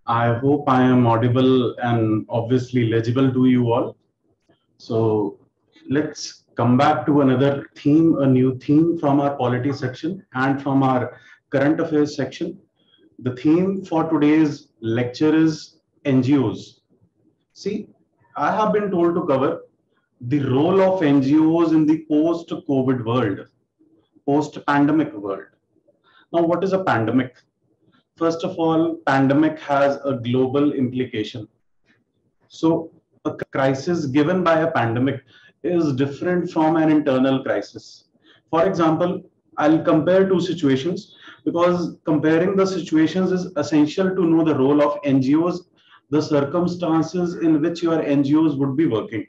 I hope I am audible and obviously legible to you all. So let's come back to another theme, a new theme from our polity section and from our current affairs section. The theme for today's lecture is NGOs. See, I have been told to cover the role of NGOs in the post-COVID world, post-pandemic world. Now, what is a pandemic? First of all, pandemic has a global implication. So a crisis given by a pandemic is different from an internal crisis. For example, I'll compare two situations because comparing the situations is essential to know the role of NGOs, the circumstances in which your NGOs would be working,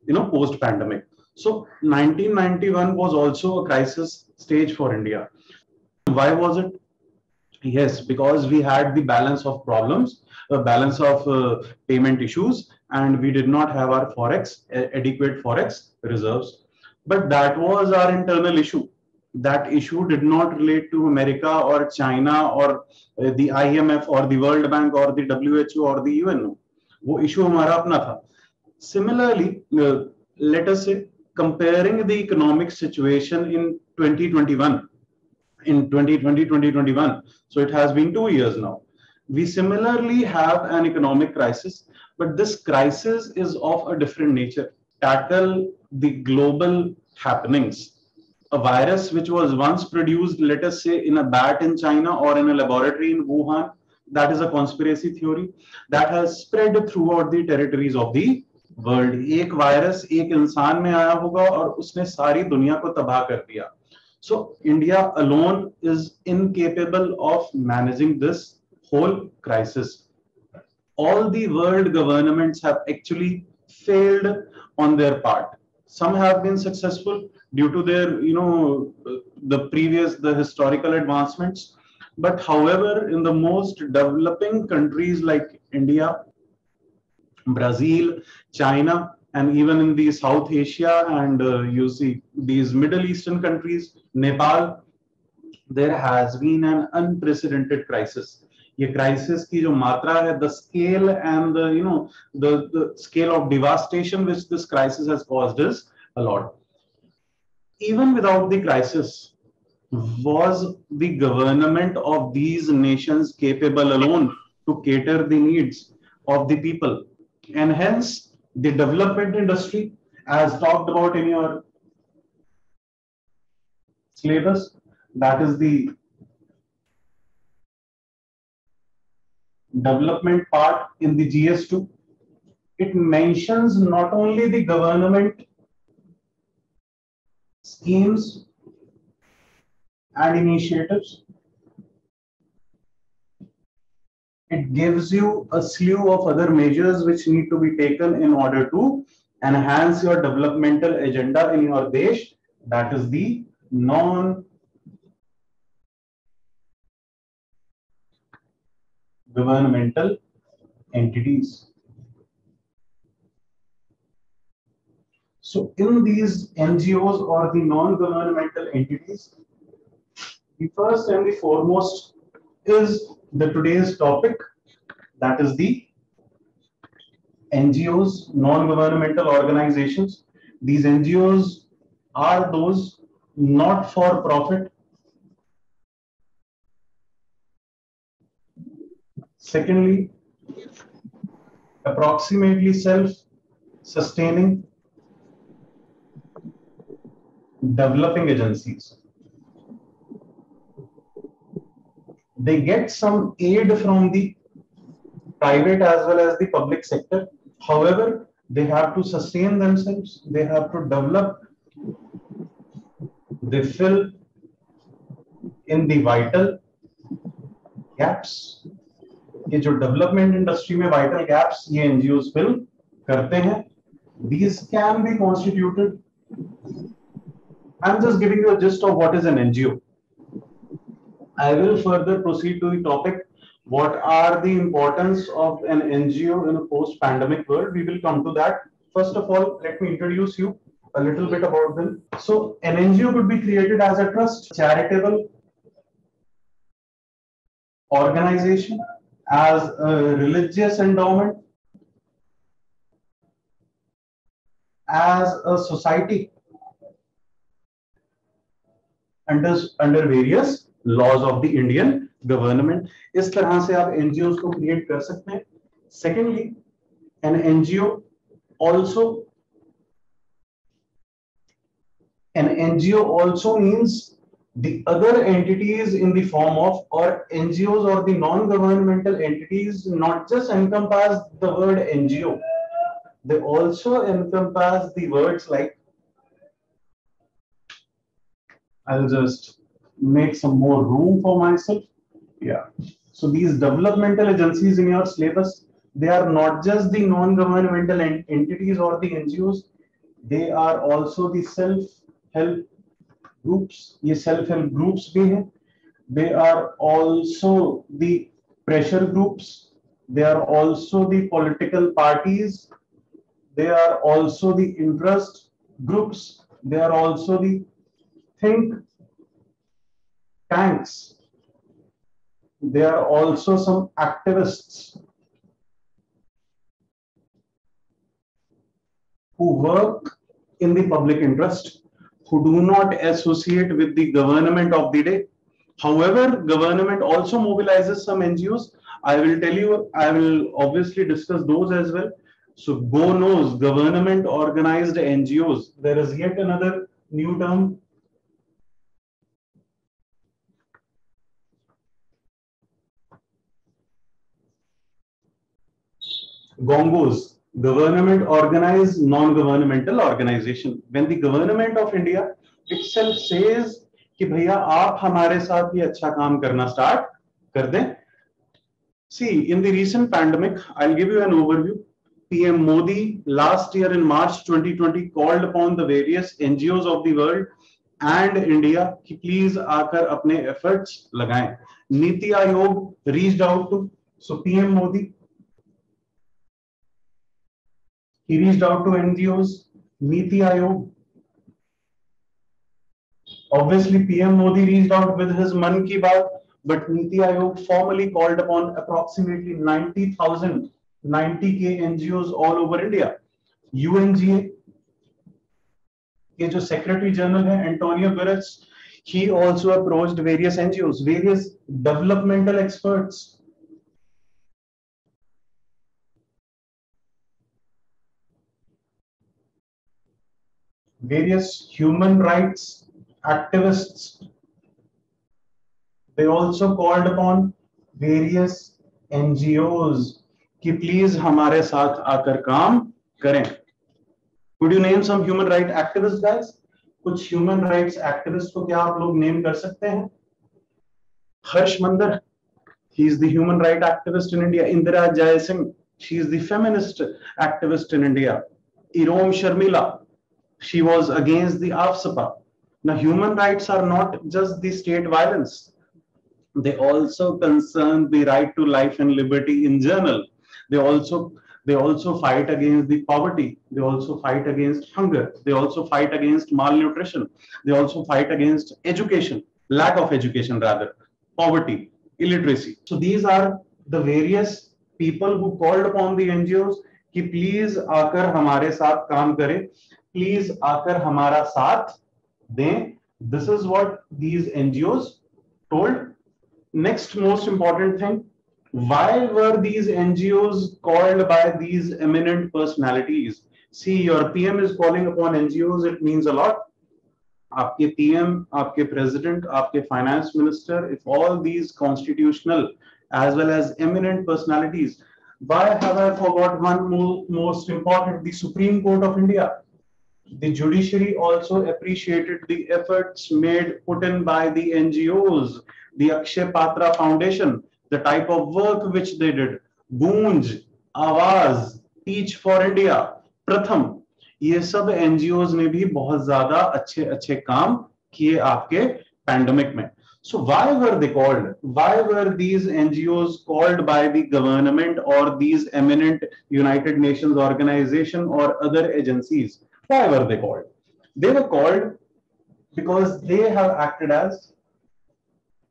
post pandemic. So 1991 was also a crisis stage for India. Why was it? Yes, because we had the balance of problems, a balance of payment issues, and we did not have our adequate forex reserves. But that was our internal issue. That issue did not relate to America or China or the IMF or the World Bank or the WHO or the UN. वो issue हमारा अपना था. Similarly, let us say comparing the economic situation in 2021 in 2020 2021, so it has been 2 years now. We similarly have an economic crisis, but this crisis is of a different nature. Tackle the global happenings. A virus which was once produced, let us say, in a bat in China or in a laboratory in Wuhan, that is a conspiracy theory that has spread throughout the territories of the world. एक virus एक इंसान में आया होगा और उसने सारी दुनिया को तबाह कर दिया. So India alone is incapable of managing this whole crisis. All the world governments have actually failed on their part. Some have been successful due to their, the historical advancements. But however, in the most developing countries like India, Brazil, China, and even in the South Asia and you see these Middle Eastern countries, Nepal, there has been an unprecedented crisis. ये crisis की जो मात्रा है, the scale and the scale of devastation which this crisis has caused is a lot. Even without the crisis, was the government of these nations capable alone to cater the needs of the people? And hence, the development industry, as talked about in your syllabus, that is the development part in the GS2. It mentions not only the government schemes and initiatives, it gives you a slew of other measures which need to be taken in order to enhance your developmental agenda in your desh. That is the non-governmental entities. So in these NGOs or the non-governmental entities, the first and the foremost is the today's topic, that is the NGOs, non-governmental organizations. These NGOs are those not for profit. Secondly, approximately self-sustaining developing agencies. They get some aid from the private as well as the public sector. However, they have to sustain themselves, they have to develop, they fill in the vital gaps. ये जो development industry में vital gaps ये NGOs fill करते हैं. These can be constituted. I'm just giving you a gist of what is an NGO. I will further proceed to the topic. What are the importance of an NGO in a post-pandemic world? We will come to that. First of all, let me introduce you a little bit about them. So, an NGO could be created as a trust, charitable organization, as a religious endowment, as a society, under various laws of the Indian government. इस तरह से आप NGOs को create कर सकते हैं. Secondly, an NGO also means the other entities in the form of, or NGOs or the non-governmental entities not just encompass the word NGO, they also encompass the words like, I'll just make some more room for myself. Yeah. So these developmental agencies in your syllabus, they are not just the non-governmental entities or the NGOs, they are also the self-help groups. ये self-help groups भी हैं. They are also the pressure groups. They are also the political parties. They are also the interest groups. They are also the think tanks. There are also some activists who work in the public interest, who do not associate with the government of the day. However, government also mobilizes some NGOs. I will tell you, I will obviously discuss those as well. So go knows government organized NGOs. There is yet another new term. GONGOs, government organized non-governmental organization. When the government of India itself says कि भैया आप हमारे साथ ये अच्छा काम करना start कर दें. See, in the recent pandemic, I'll give you an overview. PM Modi last year in March 2020 called upon the various NGOs of the world and India कि please आकर अपने efforts लगाएं. NITI Aayog reached out to, so PM Modi, he reached out to NGOs, Niti Aayog. Obviously, PM Modi reached out with his Mann Ki Baat, but Niti Aayog formally called upon approximately 90,000, 90K NGOs all over India. UNGA, के जो Secretary General है Antonio Guterres, he also approached various NGOs, various developmental experts. Various human rights activists. They also called upon various NGOs कि please हमारे साथ आकर काम करें. Could you name some human rights activists, guys? कुछ human rights activists को क्या आप लोग name कर सकते हैं? हर्ष मंदर, he is the human rights activist in India. Indira Jaisingh, she is the feminist activist in India. Irom Sharmila, she was against the AFSPA. Now, human rights are not just the state violence. They also concern the right to life and liberty in general. They also fight against the poverty. They also fight against hunger. They also fight against malnutrition. They also fight against education, lack of education rather, poverty, illiteracy. So these are the various people who called upon the NGOs कि please आकर हमारे साथ काम करें, please आकर हमारा साथ दें. This is what these NGOs told. Next most important thing, why were these NGOs called by these eminent personalities? See, your PM is calling upon NGOs, it means a lot. आपके PM, आपके President, आपके Finance Minister, if all these constitutional as well as eminent personalities, why have I forgot one most important, the Supreme Court of India? The judiciary also appreciated the efforts put in by the NGOs, the Akshay Patra Foundation, the type of work which they did. Goonj, Awaz, Teach for India, Pratham, ये सब NGOs ने भी बहुत ज्यादा अच्छे काम किए आपके पैंडेमिक में. So why were they called? Why were these NGOs called by the government or these eminent United Nations organization or other agencies? Why were they called? They were called because they have acted as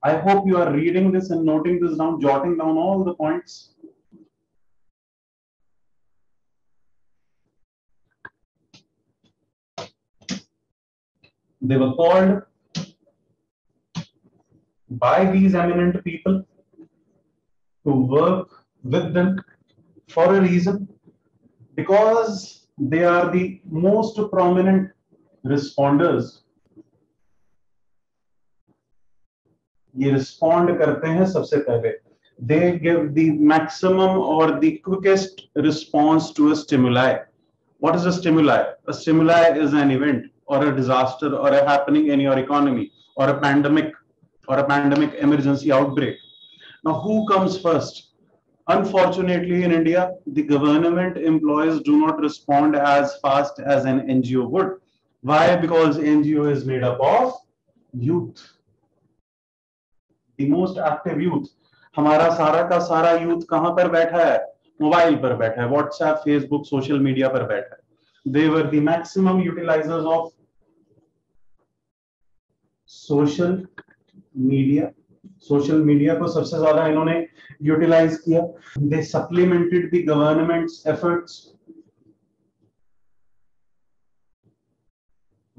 I hope you are reading this and noting this down, jotting down all the points. They were called by these eminent people to work with them for a reason, because they are the most prominent responders. ये respond करते हैं सबसे पहले. They give the maximum or the quickest response to a stimuli. What is a stimuli? A stimuli is an event or a disaster or a happening in your economy or a pandemic emergency outbreak. Now, who comes first? Unfortunately, in India, the government employees do not respond as fast as an NGO would. Why? Because NGO is made up of youth. The most active youth. हमारा सारा का सारा youth कहां पर बैठा है? Mobile पर बैठा है, व्हाट्सएप, फेसबुक, सोशल मीडिया पर बैठा है. They were the maximum utilizers of social media. Social media को सबसे ज्यादा इन्होंने यूटिलाइज किया. They supplemented the government's efforts.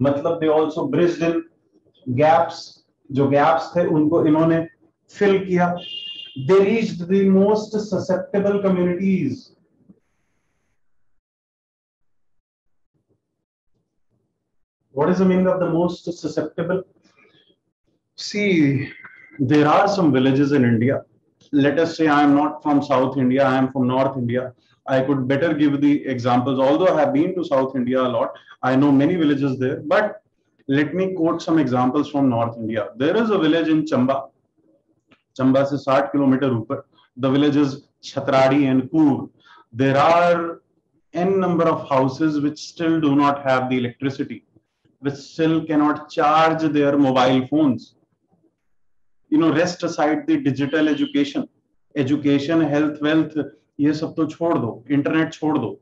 मतलब they also bridged in gaps. जो gaps थे उनको इन्होंने fill किया. They reached the most susceptible communities. What is the meaning of the most susceptible? See, there are some villages in India. Let us say I am not from South India, I am from North India. I could better give the examples. Although I have been to South India a lot, I know many villages there. But let me quote some examples from North India. There is a village in Chamba. Chamba से 60 kilometre ऊपर. The village is Chhatradi and Kur. There are n number of houses which still do not have the electricity, which still cannot charge their mobile phones. Rest aside the digital education, health, wealth, ये सब तो छोड़ दो, internet छोड़ दो,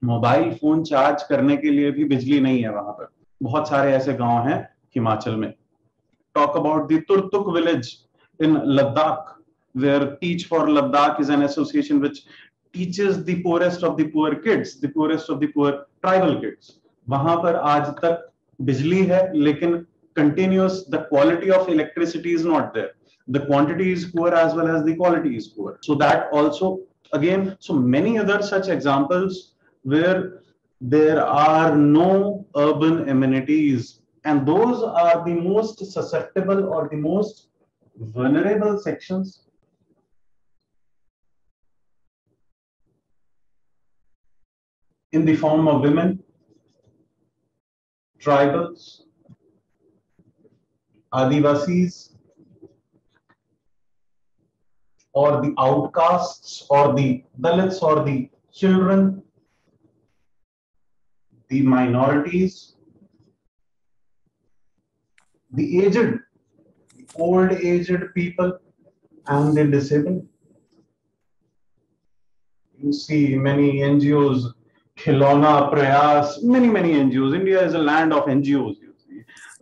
mobile phone charge करने के लिए भी बिजली नहीं है वहां पर. बहुत सारे ऐसे गांव हैं हिमाचल में. Talk about the Turtuk village in Ladakh, where Teach for Ladakh is an association which teaches the poorest of the poor kids, the poorest of the poor tribal kids. वहां पर आज तक बिजली है, लेकिन continuous, the quality of electricity is not there. The quantity is poor as well as the quality is poor. So that also, again, so many other such examples where there are no urban amenities, and those are the most susceptible or the most vulnerable sections. In the form of women, tribals, Adivasis, or the outcasts, or the Dalits, or the children, the minorities, the aged, the old aged people, and the disabled. You see many NGOs, Khilona, Prayas, many NGOs. India is a land of NGOs.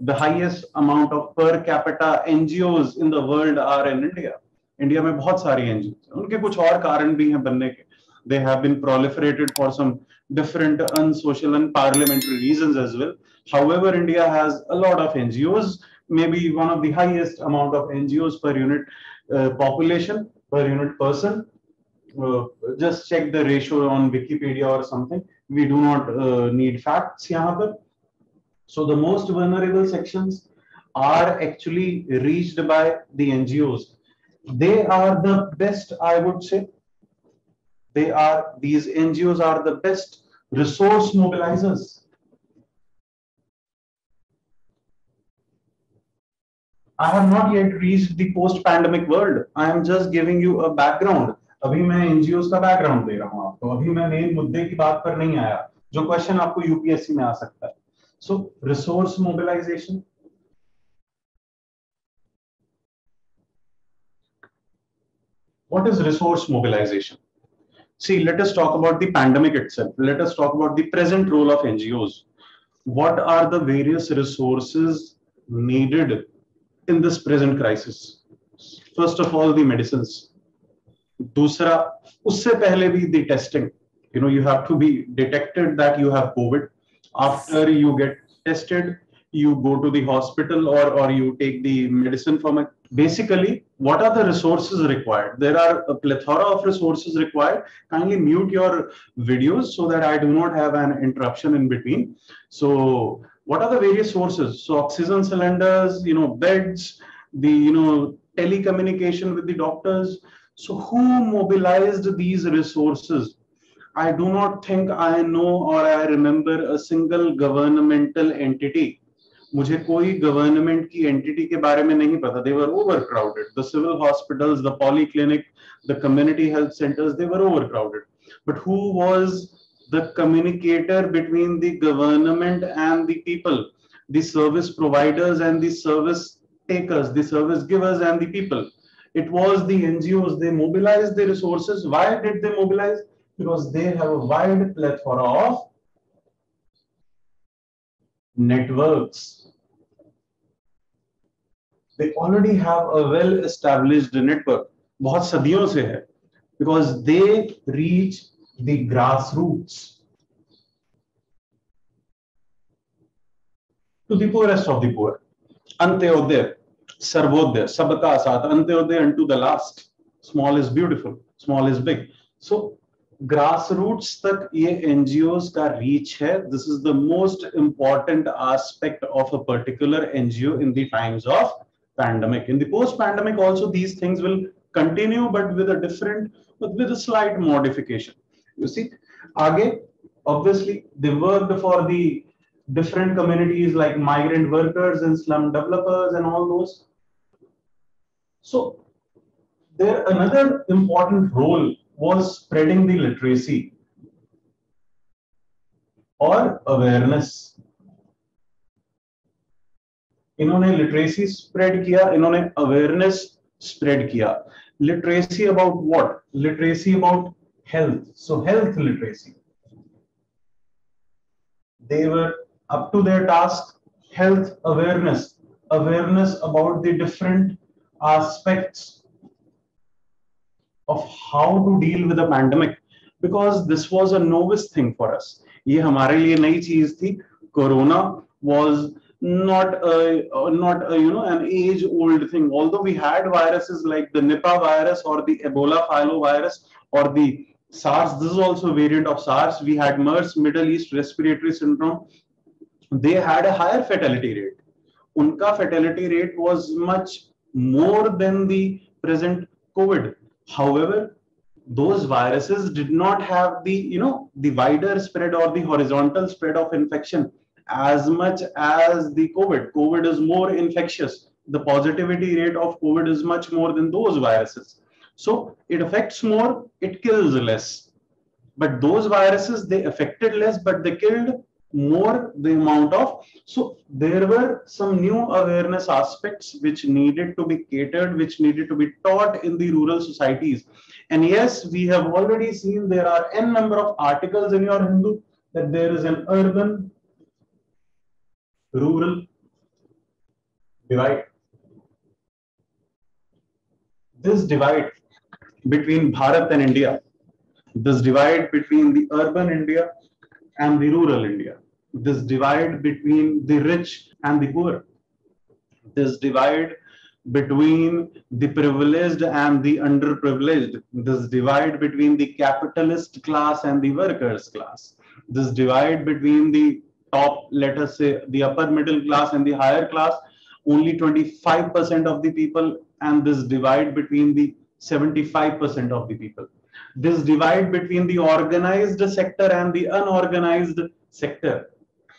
The highest amount of per capita NGOs in the world are in India. India में बहुत सारी NGOs. उनके कुछ और कारण भी हैं बनने के. They have been proliferated for some different unsocial and parliamentary reasons as well. However, India has a lot of NGOs, maybe one of the highest amount of NGOs per unit population, per unit person. Just check the ratio on Wikipedia or something. We do not need facts यहाँ पर. So the most vulnerable sections are actually reached by the NGOs. They are the best, I would say. These NGOs are the best resource mobilizers. I have not yet reached the post-pandemic world. I am just giving you a background. अभी मैं NGOs का background दे रहा हूँ आपको. अभी मैं main मुद्दे की बात पर नहीं आया, जो क्वेश्चन आपको यूपीएससी में आ सकता है. So resource mobilization. What is resource mobilization? See, let us talk about the pandemic itself. Let us talk about the present role of NGOs. What are the various resources needed in this present crisis? First of all, the medicines. दूसरा, उससे पहले भी the testing. You have to be detected that you have COVID. After you get tested, you go to the hospital or you take the medicine from it. Basically, what are the resources required? There are a plethora of resources required. Kindly mute your videos so that I do not have an interruption in between. So what are the various sources? So oxygen cylinders, beds, the, telecommunication with the doctors. So who mobilized these resources? I do not think I know or I remember a single governmental entity. मुझे कोई government की entity के बारे में नहीं पता. They were overcrowded. The civil hospitals, the polyclinic, the community health centers, they were overcrowded. But who was the communicator between the government and the people, the service providers and the service takers, the service givers and the people? It was the NGOs. They mobilized the resources. Why did they mobilize? Because they have a wide plethora of networks. They already have a well-established network. बहुत सदियों से है. Because they reach the grassroots, to the poorest of the poor. Antyodaya, Sarvodaya, Sabka Saath, Antyodaya unto the last. Small is beautiful, small is big. So grassroots तक ये NGOs का reach है. This is the most important aspect of a particular NGO in the times of pandemic. In the post-pandemic also these things will continue, but with a slight modification. You see, आगे obviously they worked for the different communities like migrant workers and slum developers and all those. So there another important role was spreading the literacy or awareness. इन्होंने literacy spread किया, इन्होंने awareness spread किया. Literacy about what? Literacy about health. So health literacy. They were up to their task. Health awareness about the different aspects of how to deal with a pandemic, because this was a novice thing for us. ये हमारे लिए नई चीज थी. Corona was not an age-old thing. Although we had viruses like the Nipah virus or the Ebola filovirus or the SARS, this is also a variant of SARS. We had MERS, Middle East Respiratory Syndrome. They had a higher fatality rate. Unka fatality rate was much more than the present COVID. However, those viruses did not have the wider spread or the horizontal spread of infection as much as the COVID. COVID is more infectious. The positivity rate of COVID is much more than those viruses. So it affects more, it kills less. But those viruses, they affected less, but they killed more the amount of. So there were some new awareness aspects which needed to be catered, which needed to be taught in the rural societies. And yes, we have already seen there are n number of articles in your Hindu that there is an urban rural divide. This divide between Bharat and India, this divide between the urban India and the rural India, this divide between the rich and the poor, this divide between the privileged and the underprivileged, this divide between the capitalist class and the workers class, this divide between the top, let us say, the upper middle class and the higher class, only 25% of the people, and this divide between the 75% of the people. This divide between the organized sector and the unorganized sector.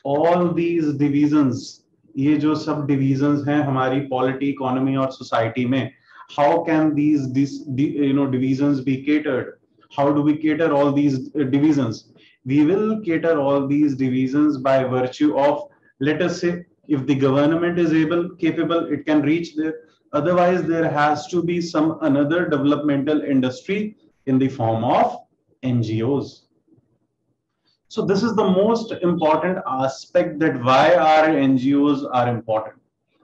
All these divisions, ये जो सब divisions हैं हमारी polity, economy और society में, how can these divisions be catered? How do we cater all these divisions? We will cater all these divisions by virtue of, let us say, if the government is capable, it can reach there. Otherwise, there has to be some another developmental industry in the form of NGOs. So this is the most important aspect, that why our NGOs are important.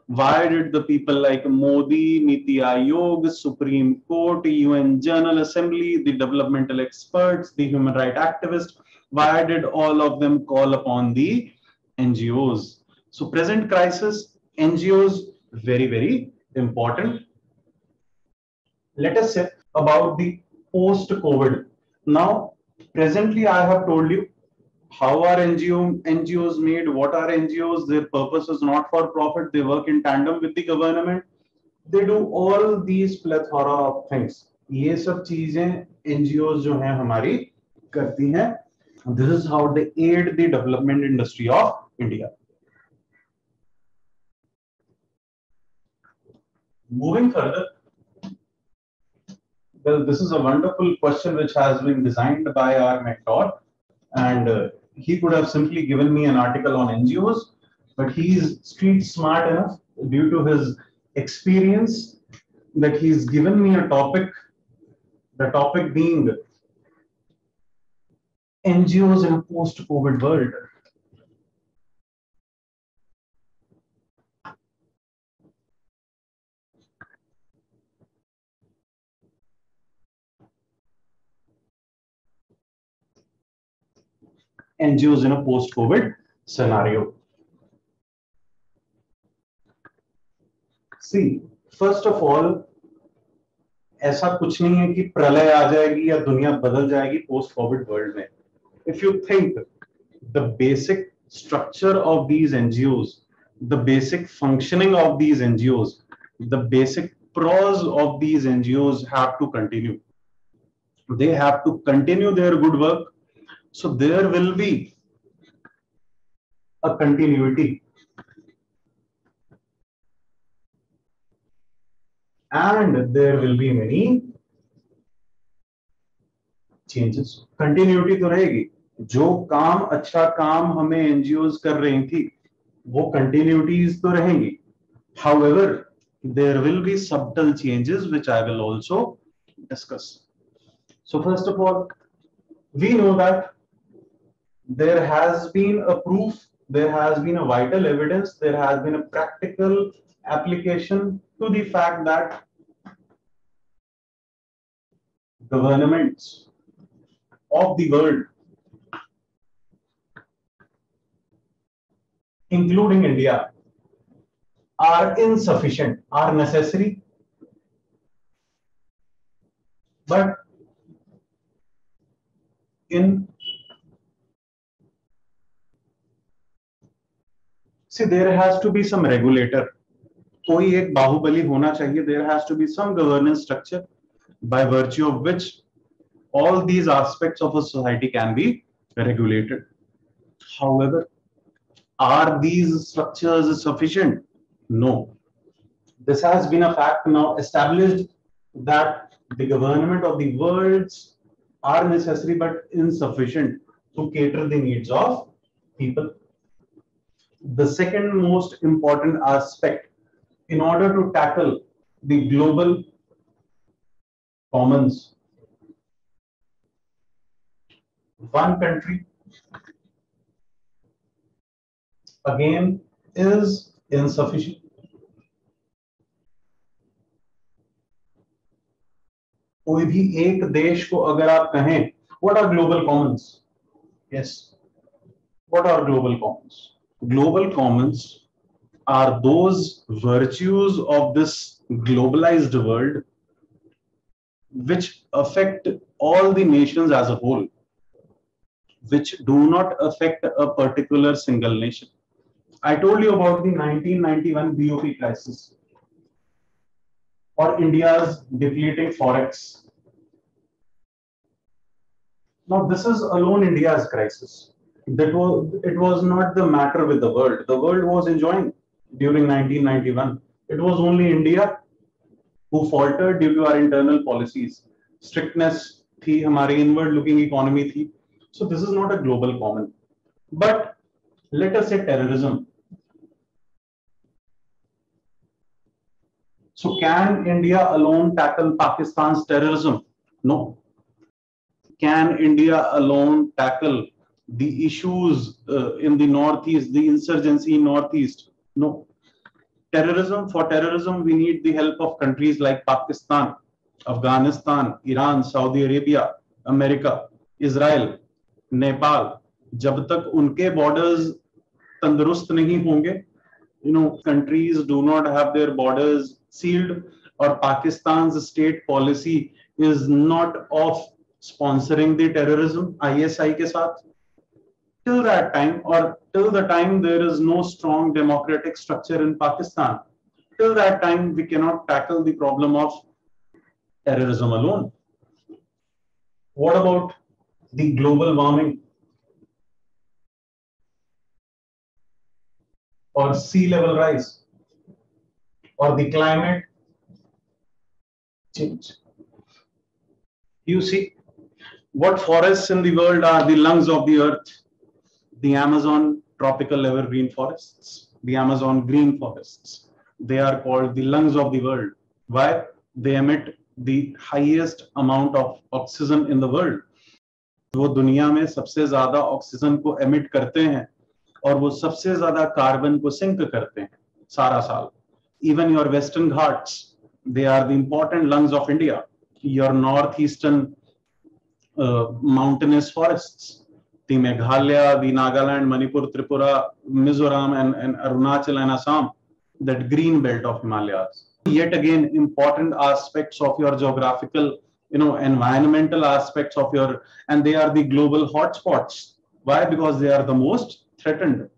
Why did the people like Modi, Niti Aayog, Supreme Court, UN General Assembly, the developmental experts, the human rights activists, why did all of them call upon the NGOs? So present crisis, NGOs, very, very important. Let us say about the post-COVID. Now, presently, I have told you how are NGOs made, what are NGOs, their purpose is not for profit, they work in tandem with the government, they do all these plethora of things. ये सब चीजें NGOs जो हैं हमारी करती हैं. This is how they aid the development industry of India. Moving further, well, this is a wonderful question which has been designed by our mentor, and he could have simply given me an article on NGOs, but he's street smart enough due to his experience that he's given me a topic, the topic being NGOs in a post-COVID world. NGOs in a post-COVID scenario. See, first of all, ऐसा कुछ नहीं है कि प्रलय आ जाएगी या दुनिया बदल जाएगी post-COVID world में. If you think the basic structure of these NGOs, the basic functioning of these NGOs, the basic pros of these NGOs have to continue. They have to continue their good work. So there will be a continuity. And there will be many changes. Continuity तो रहेगी. जो काम अच्छा काम हमें NGOs कर रही थी, वो continuities तो रहेंगी. However, there will be subtle changes which I will also discuss. So first of all, we know that there has been a proof, there has been a vital evidence, there has been a practical application to the fact that governments of the world, including India, are insufficient, are necessary, but there has to be some regulator. कोई एक बाहुबली होना चाहिए. There has to be some governance structure by virtue of which all these aspects of a society can be regulated. However, are these structures sufficient? No. This has been a fact now established that the government of the worlds are necessary but insufficient to cater the needs of people. The second most important aspect in order to tackle the global commons, one country again is insufficient. कोई भी एक देश को अगर आप कहें what are global commons? Yes, what are global commons? Global commons are those virtues of this globalized world which affect all the nations as a whole, which do not affect a particular single nation. I told you about the 1991 BOP crisis or India's depleting forex. Now, this is alone India's crisis. It was not the matter with the world. The world was enjoying during 1991. It was only India who faltered due to our internal policies. Strictness थी, हमारी inward-looking economy थी. So this is not a global common. But let us say terrorism. So can India alone tackle Pakistan's terrorism? No. Can India alone tackle the issues in the Northeast, the insurgency in Northeast? No. terrorism, for terrorism, we need the help of countries like Pakistan, Afghanistan, Iran, Saudi Arabia, America, Israel, Nepal. जब तक उनके borders तंदुरुस्त नहीं होंगे, countries do not have their borders sealed, or Pakistan's state policy is not of sponsoring the terrorism ISI के साथ, till that time, or till the time there is no strong democratic structure in Pakistan, till that time we cannot tackle the problem of terrorism alone. What about the global warming or sea level rise or the climate change? You see, what forests in the world are the lungs of the earth? The Amazon tropical evergreen forests, the Amazon green forests. They are called the lungs of the world. Why? They emit the highest amount of oxygen in the world. वो दुनिया में सबसे ज्यादा oxygen को emit करते हैं और वो सबसे ज्यादा कार्बन को सिंक करते हैं सारा साल. Even your western ghats, they are the important lungs of India. Your northeastern mountainous forests, the Meghalaya, the Nagaland, Manipur, Tripura, Mizoram, and Arunachal and Assam, that green belt of Himalayas. Yet again, important aspects of your geographical, environmental aspects of your, and they are the global hotspots. Why? Because they are the most threatened.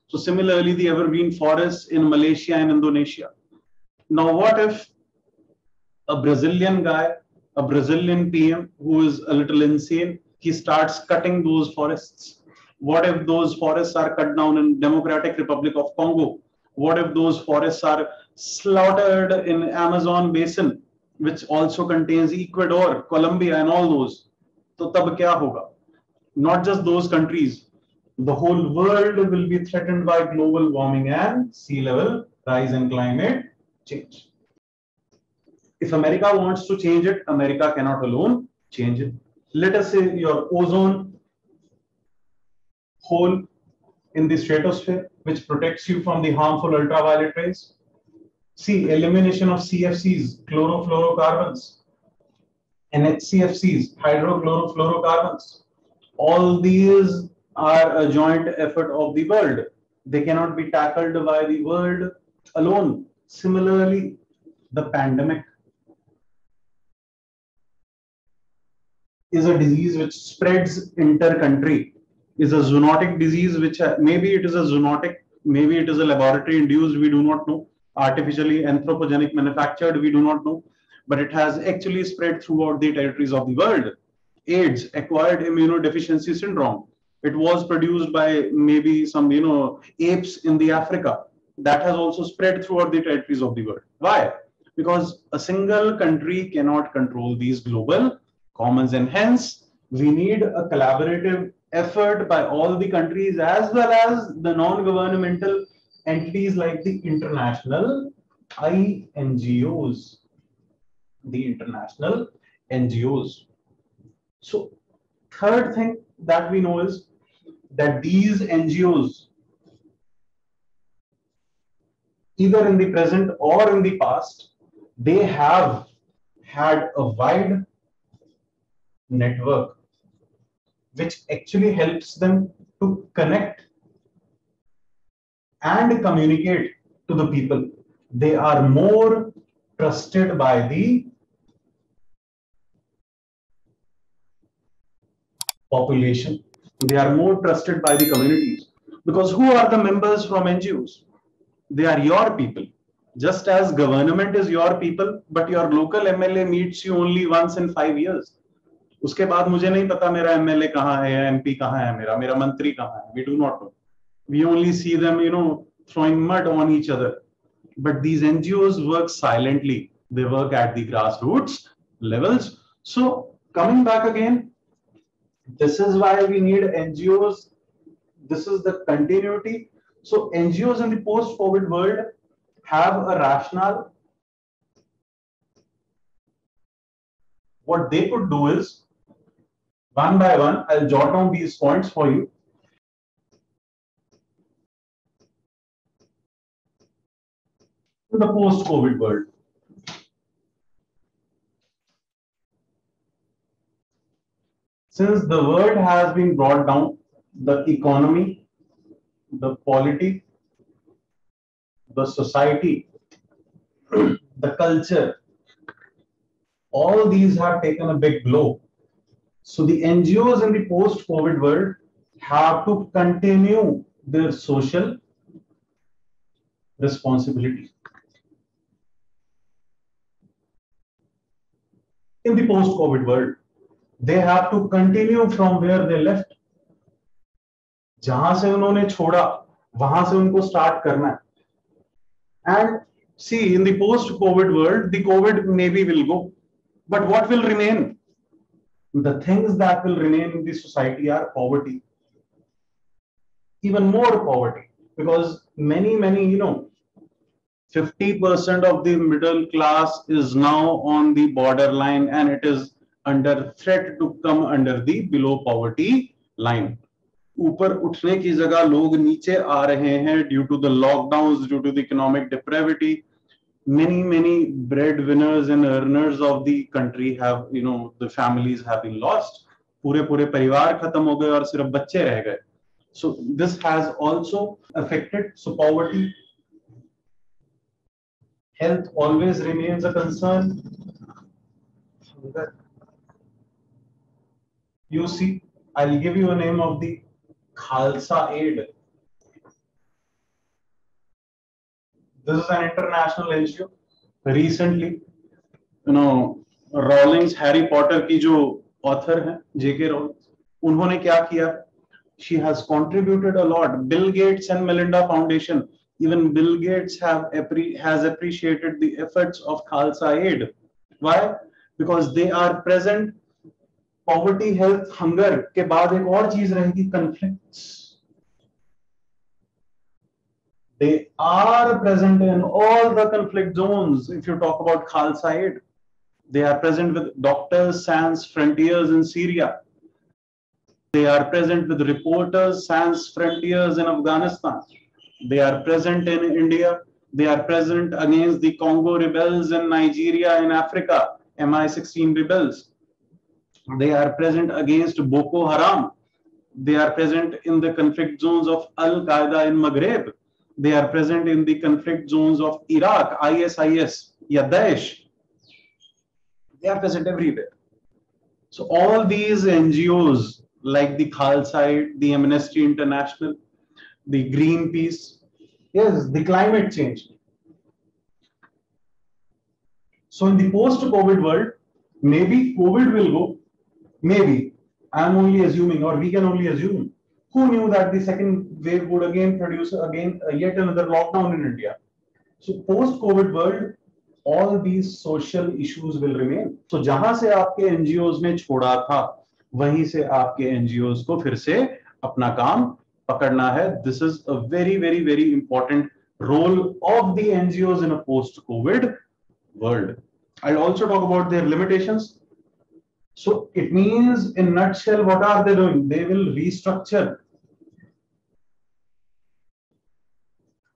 So similarly, the evergreen forests in Malaysia and Indonesia. Now, what if a Brazilian guy, a Brazilian PM who is a little insane, he starts cutting those forests? What if those forests are cut down in Democratic Republic of Congo? What if those forests are slaughtered in Amazon basin, which also contains Ecuador, Colombia, and all those? So tab kya hoga? Not just those countries, the whole world will be threatened by global warming and sea level rise and climate change. If America wants to change it, America cannot alone change it. Let us say your ozone hole in the stratosphere, which protects you from the harmful ultraviolet rays. See, elimination of CFCs, chlorofluorocarbons, NHCFCs, hydrochlorofluorocarbons. All these are a joint effort of the world. They cannot be tackled by the world alone. Similarly, the pandemic is a disease which spreads inter-country, is a zoonotic disease, which maybe it is a zoonotic, maybe it is a laboratory induced, we do not know, artificially anthropogenic manufactured, we do not know, but it has actually spread throughout the territories of the world. AIDS, acquired immunodeficiency syndrome, it was produced by maybe some apes in the Africa, that has also spread throughout the territories of the world. Why? Because a single country cannot control these global commons, and hence we need a collaborative effort by all the countries as well as the non-governmental entities like the international INGOs, the international NGOs. So third thing that we know is that these NGOs, either in the present or in the past, they have had a wide network which actually helps them to connect and communicate to the people. They are more trusted by the population. They are more trusted by the communities. Because who are the members from NGOs? They are your people. Just as government is your people, but your local MLA meets you only once in 5 years. उसके बाद मुझे नहीं पता मेरा MLA कहाँ है, MP कहाँ है, मेरा मंत्री कहाँ है. We do not know. We only see them, throwing mud on each other. But these NGOs work silently. They work at the grassroots levels. So coming back again, this is why we need NGOs. This is the continuity. So NGOs in the post-COVID world have a rationale. What they could do is, one by one, I'll jot down these points for you. in the post-COVID world. Since the world has been brought down, the economy, the polity, the society, the culture, all these have taken a big blow. So the NGOs in the post-COVID world have to continue their social responsibility. In the post-COVID world, they have to continue from where they left. जहां से उन्होंने छोड़ा, वहां से उनको start करना है. And see, in the post-COVID world, the COVID maybe will go, but what will remain? The things that will remain in the society are poverty, even more poverty, because many, 50% of the middle class is now on the borderline and it is under threat to come under the below poverty line. ऊपर उठने की जगह लोग नीचे आ रहे हैं due to the lockdowns, due to the economic depravity. Many breadwinners and earners of the country have, the families have been lost. पूरे परिवार खत्म हो गए और सिर्फ बच्चे रह गए. So this has also affected. So poverty, health always remains a concern. You see, I'll give you a name of the Khalsa Aid. This is an international NGO. Recently, Rowling's Harry Potter की जो author हैं, J.K. Rowling, उन्होंने क्या किया? She has contributed a lot. Bill Gates and Melinda Foundation, even Bill Gates has appreciated the efforts of Khalsa Aid. Why? Because they are present. Poverty, health, hunger के बाद एक और चीज रहेगी, conflicts. They are present in all the conflict zones. If you talk about Khalsa Aid, they are present with Doctors Sans Frontiers in Syria. They are present with Reporters Sans Frontiers in Afghanistan. They are present in India. They are present against the Congo rebels in Nigeria, in Africa, MI16 rebels. They are present against Boko Haram. They are present in the conflict zones of Al-Qaeda in Maghreb. They are present in the conflict zones of Iraq, ISIS, ya Daesh. They are present everywhere. So all these NGOs like the Khalsa Aid, the Amnesty International, the Greenpeace, yes, the climate change. So in the post-COVID world, maybe COVID will go, maybe. I'm only assuming, or we can only assume. Who knew that the second wave would again produce yet another lockdown in India? So post-COVID world, all these social issues will remain. So जहां से आपके NGOs ने छोड़ा था, वहीं से आपके NGOs को फिर से अपना काम पकड़ना है. This is a very important role of the NGOs in a post-COVID world. I'll also talk about their limitations. So it means, in a nutshell, what are they doing? They will restructure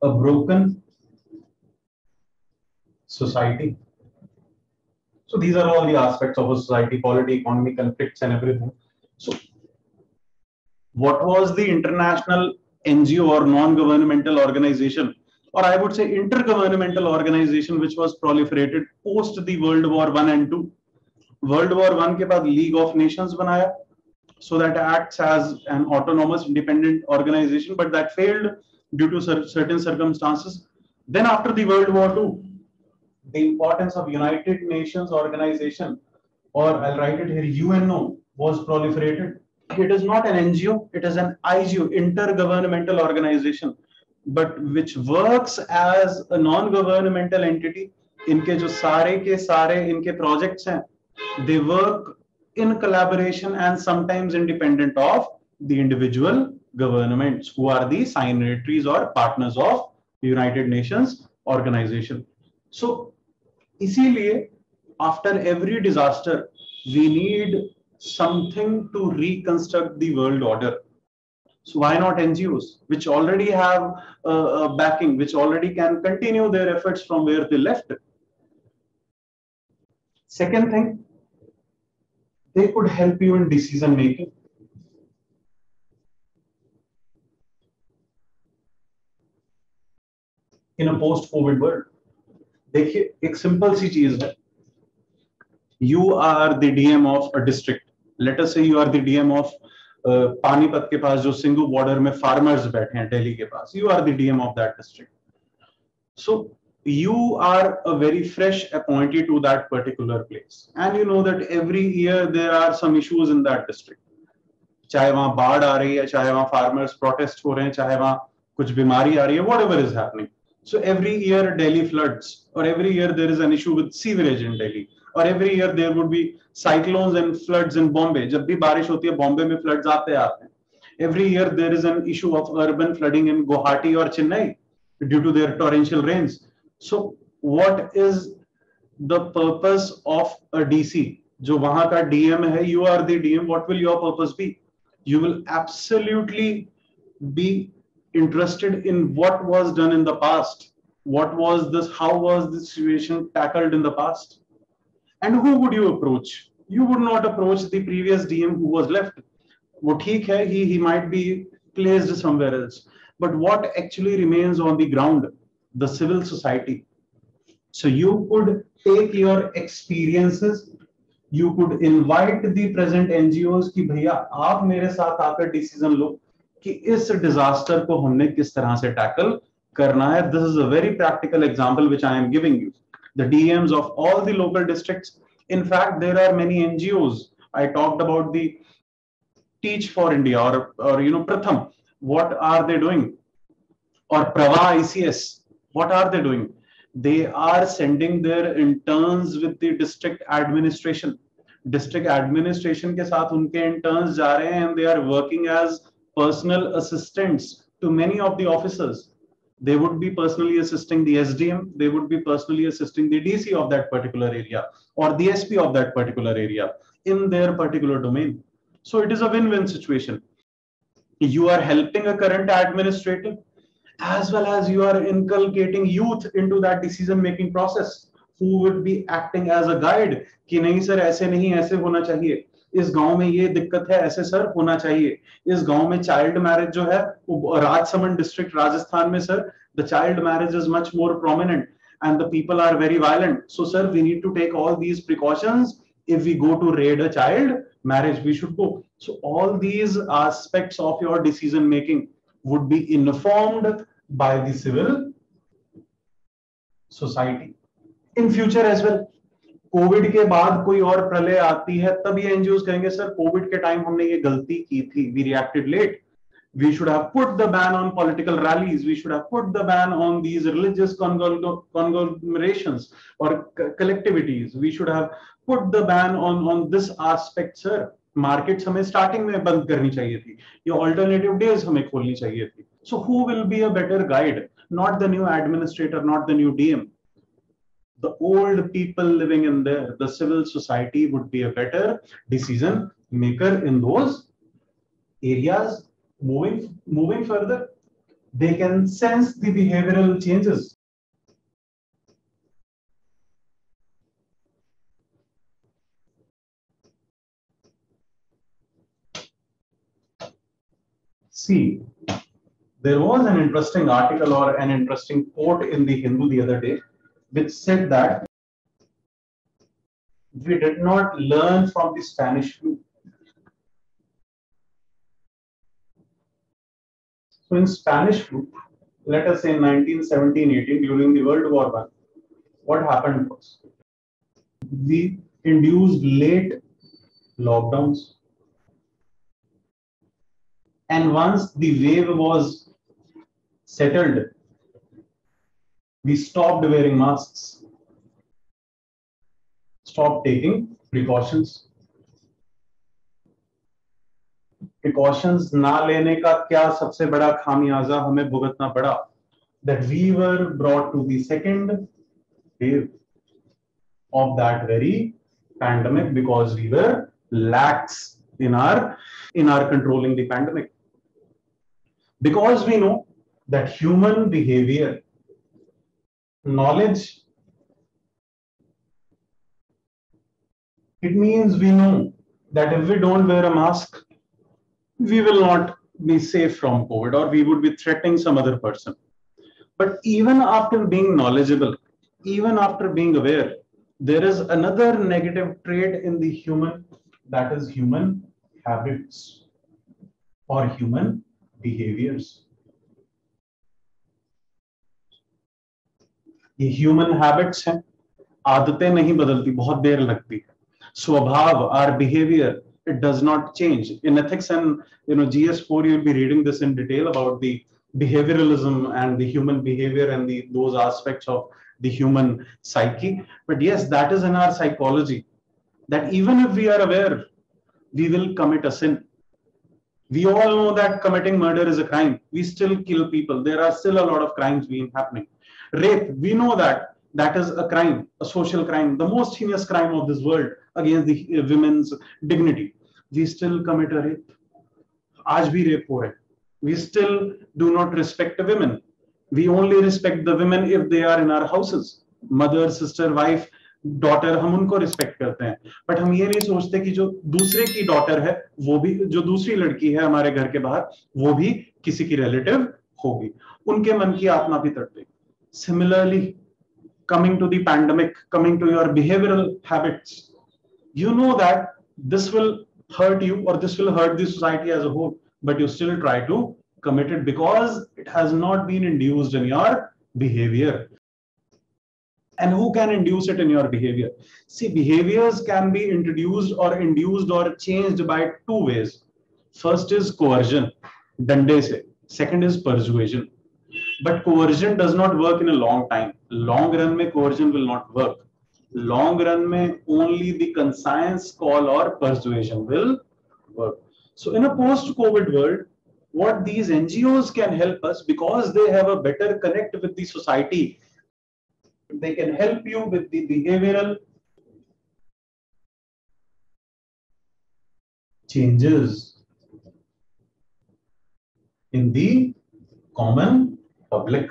a broken society. So these are all the aspects of a society: polity, economy, conflicts, and everything. So what was the international NGO or non-governmental organization, or I would say intergovernmental organization, which was proliferated post the World War I and II? World War I के बाद League of Nations बनाया, so that acts as an autonomous independent organization, but that failed due to certain circumstances. Then after the World War II, the importance of United Nations organization, or I'll write it here, UNO, was proliferated. It is not an NGO, it is an IGO, intergovernmental organization, but which works as a non-governmental entity. इनके जो सारे के सारे इनके projects हैं, they work in collaboration and sometimes independent of the individual governments who are the signatories or partners of the United Nations organization. So इसीलिए after every disaster we need something to reconstruct the world order. So why not NGOs, which already have backing, which already can continue their efforts from where they left? Second thing, they could help you in decision making. In a post-COVID world, देखिए एक simple सी चीज है. You are the DM of a district. Let us say you are the DM of Panipat के पास जो Sindhu border में farmers बैठे हैं दिल्ली के पास. You are the DM of that district. So you are a very fresh appointee to that particular place, and you know that every year there are some issues in that district. चाहे वहां बाढ़ आ रही है, चाहे वहां farmers protest हो रहे हैं, चाहे वहां कुछ बीमारी आ रही है, whatever is happening. So every year Delhi floods, or every year there is an issue with sewerage in Delhi, or every year there would be cyclones and floods in Bombay. जब भी बारिश होती है बॉम्बे में floods आते हैं. Every year there is an issue of urban flooding in Guwahati or Chennai due to their torrential rains. So what is the purpose of a DC? जो वहां का DM है, you are the DM, what will your purpose be? You will absolutely be interested in what was done in the past. What was this? How was this situation tackled in the past? And who would you approach? You would not approach the previous DM who was left. वो ठीक है, he might be placed somewhere else. But what actually remains on the ground? The civil society. So you could take your experiences. You could invite the present NGOs कि भैया आप मेरे साथ आकर decision लो कि इस डिजास्टर को हमने किस तरह से टैकल करना है. This is a very practical example which I am giving you. The DMs of all the local districts. In fact, there are many NGOs. I talked about the Teach for India or Pratham. What are they doing? Or Prava ICS. What are they doing? They are sending their interns with the district administration. District administration के साथ उनके interns जा रहे हैं, and they are working as personal assistants to many of the officers. They would be personally assisting the SDM, they would be personally assisting the DC of that particular area or the SP of that particular area in their particular domain. So it is a win-win situation. You are helping a current administrator as well as you are inculcating youth into that decision-making process who would be acting as a guide कि नहीं sir ऐसे नहीं, ऐसे होना चाहिए, इस गांव में ये दिक्कत है, ऐसे सर होना चाहिए, इस गांव में चाइल्ड मैरिज जो है राजसमंद डिस्ट्रिक्ट राजस्थान में sir the child marriage is much more prominent and the people are very violent. So sir, we need to take all these precautions. If we go to raid a child marriage, we should go. So all these aspects of your decision making would be informed by the civil society in future as well. Covid के बाद कोई और प्रलय आती है तब ये NGOs कहेंगे सर कोविड के टाइम हमने ये गलती की थी, we reacted late. We should have put the ban on political rallies. We should have put the ban on these religious conglomerations or collectivities. We should have put the ban on this aspect, sir. Markets हमें starting में बंद करनी चाहिए थी, या alternative days हमें खोलनी चाहिए थी. So who will be a better guide? Not the new administrator, not the new DM. The old people living in there, the civil society would be a better decision maker in those areas. Moving further, they can sense the behavioral changes. See, there was an interesting article or an interesting quote in the Hindu the other day which said that we did not learn from the Spanish flu. So in Spanish flu, let us say in 1917-18 during the World War I, what happened was we induced late lockdowns, and once the wave was settled, we stopped wearing masks, stopped taking precautions. Precautions ना लेने का क्या सबसे बड़ा खामियाजा हमें भुगतना पड़ा? That we were brought to the second wave of that very pandemic because we were lax in our controlling the pandemic. Because we know that human behavior, knowledge, it means we know that if we don't wear a mask, we will not be safe from COVID, or we would be threatening some other person. But even after being knowledgeable, even after being aware, there is another negative trait in the human, that is human habits or human behaviors. ये human habits हैं, आदतें नहीं बदलती, बहुत देर लगती है. स्वभाव, our behavior, it does not change. In ethics and GS4, you'll be reading this in detail about the behavioralism and the human behavior and those aspects of the human psyche. But yes, that is in our psychology, that even if we are aware, we will commit a sin. We all know that committing murder is a crime. We still kill people. There are still a lot of crimes being happening. Rape, we know that is a crime, a social crime, the most heinous crime of this world against the women's dignity. We still commit a rape. आज भी rape हो रहा है. We still do not respect the women. We only respect the women if they are in our houses. Mother, sister, wife, daughter, हम उनको respect करते हैं. But हम ये नहीं सोचते कि जो दूसरे की डॉटर है, वो भी, जो दूसरी लड़की है हमारे घर के बाहर, वो भी किसी की रिलेटिव होगी. उनके मन की आत्मा भी तड़पेगी. Similarly, coming to the pandemic, coming to your behavioral habits, you know that this will hurt you or this will hurt the society as a whole, but you still try to commit it because it has not been induced in your behavior. And who can induce it in your behavior? See, behaviors can be introduced or induced or changed by two ways. First is coercion, dande se. Second is persuasion. But coercion does not work in a long time. Long run mein coercion will not work. Long run mein only the conscience call or persuasion will work. So in a post-COVID world, what these NGOs can help us, because they have a better connect with the society, they can help you with the behavioral changes in the common public.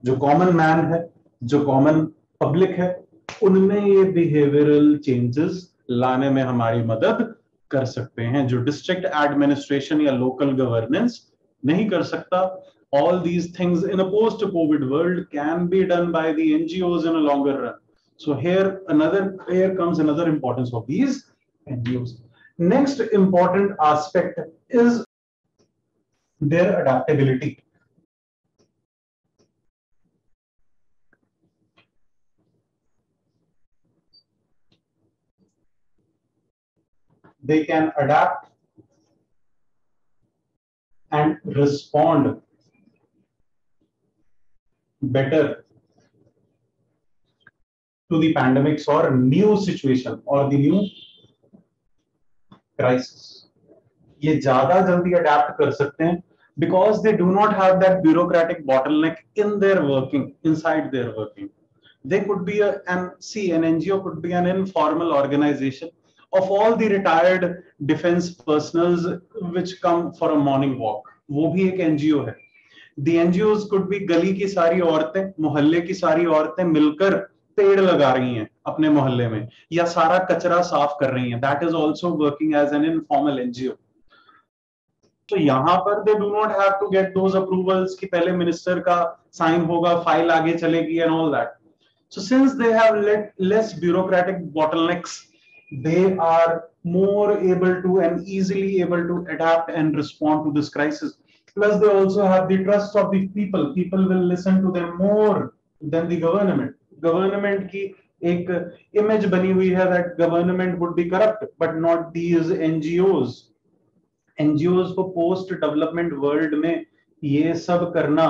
जो common man है, जो common public है, उनमें ये behavioral changes लाने में हमारी मदद कर सकते हैं, जो district administration या local governance नहीं कर सकता. All these things in a post-COVID world can be done by the NGOs in a longer run. So here comes another importance of these NGOs. Next important aspect is their adaptability. They can adapt and respond better to the pandemics or new situation or the new crisis. ये ज्यादा जल्दी adapt कर सकते हैं because they do not have that bureaucratic bottleneck in their working, inside their working. They could be an NGO could be an informal organization of all the retired defense personals which come for a morning walk. वो भी एक NGO है. The NGOs could be गली की सारी औरतें, मोहल्ले की सारी औरतें मिलकर पेड़ लगा रही हैं अपने मोहल्ले में, या सारा कचरा साफ कर रही हैं. That is also working as an informal NGO. तो यहाँ पर they do not have to get those approvals कि पहले मिनिस्टर का साइन होगा, फाइल आगे चलेगी and all that. So since they have less bureaucratic bottlenecks, they are more able to and easily able to adapt and respond to this crisis. Plus, they also have the trust of the people. People will listen to them more than the government. Government की एक image बनी हुई है that government would be corrupt, but not these NGOs. NGOs को post development world में ये सब करना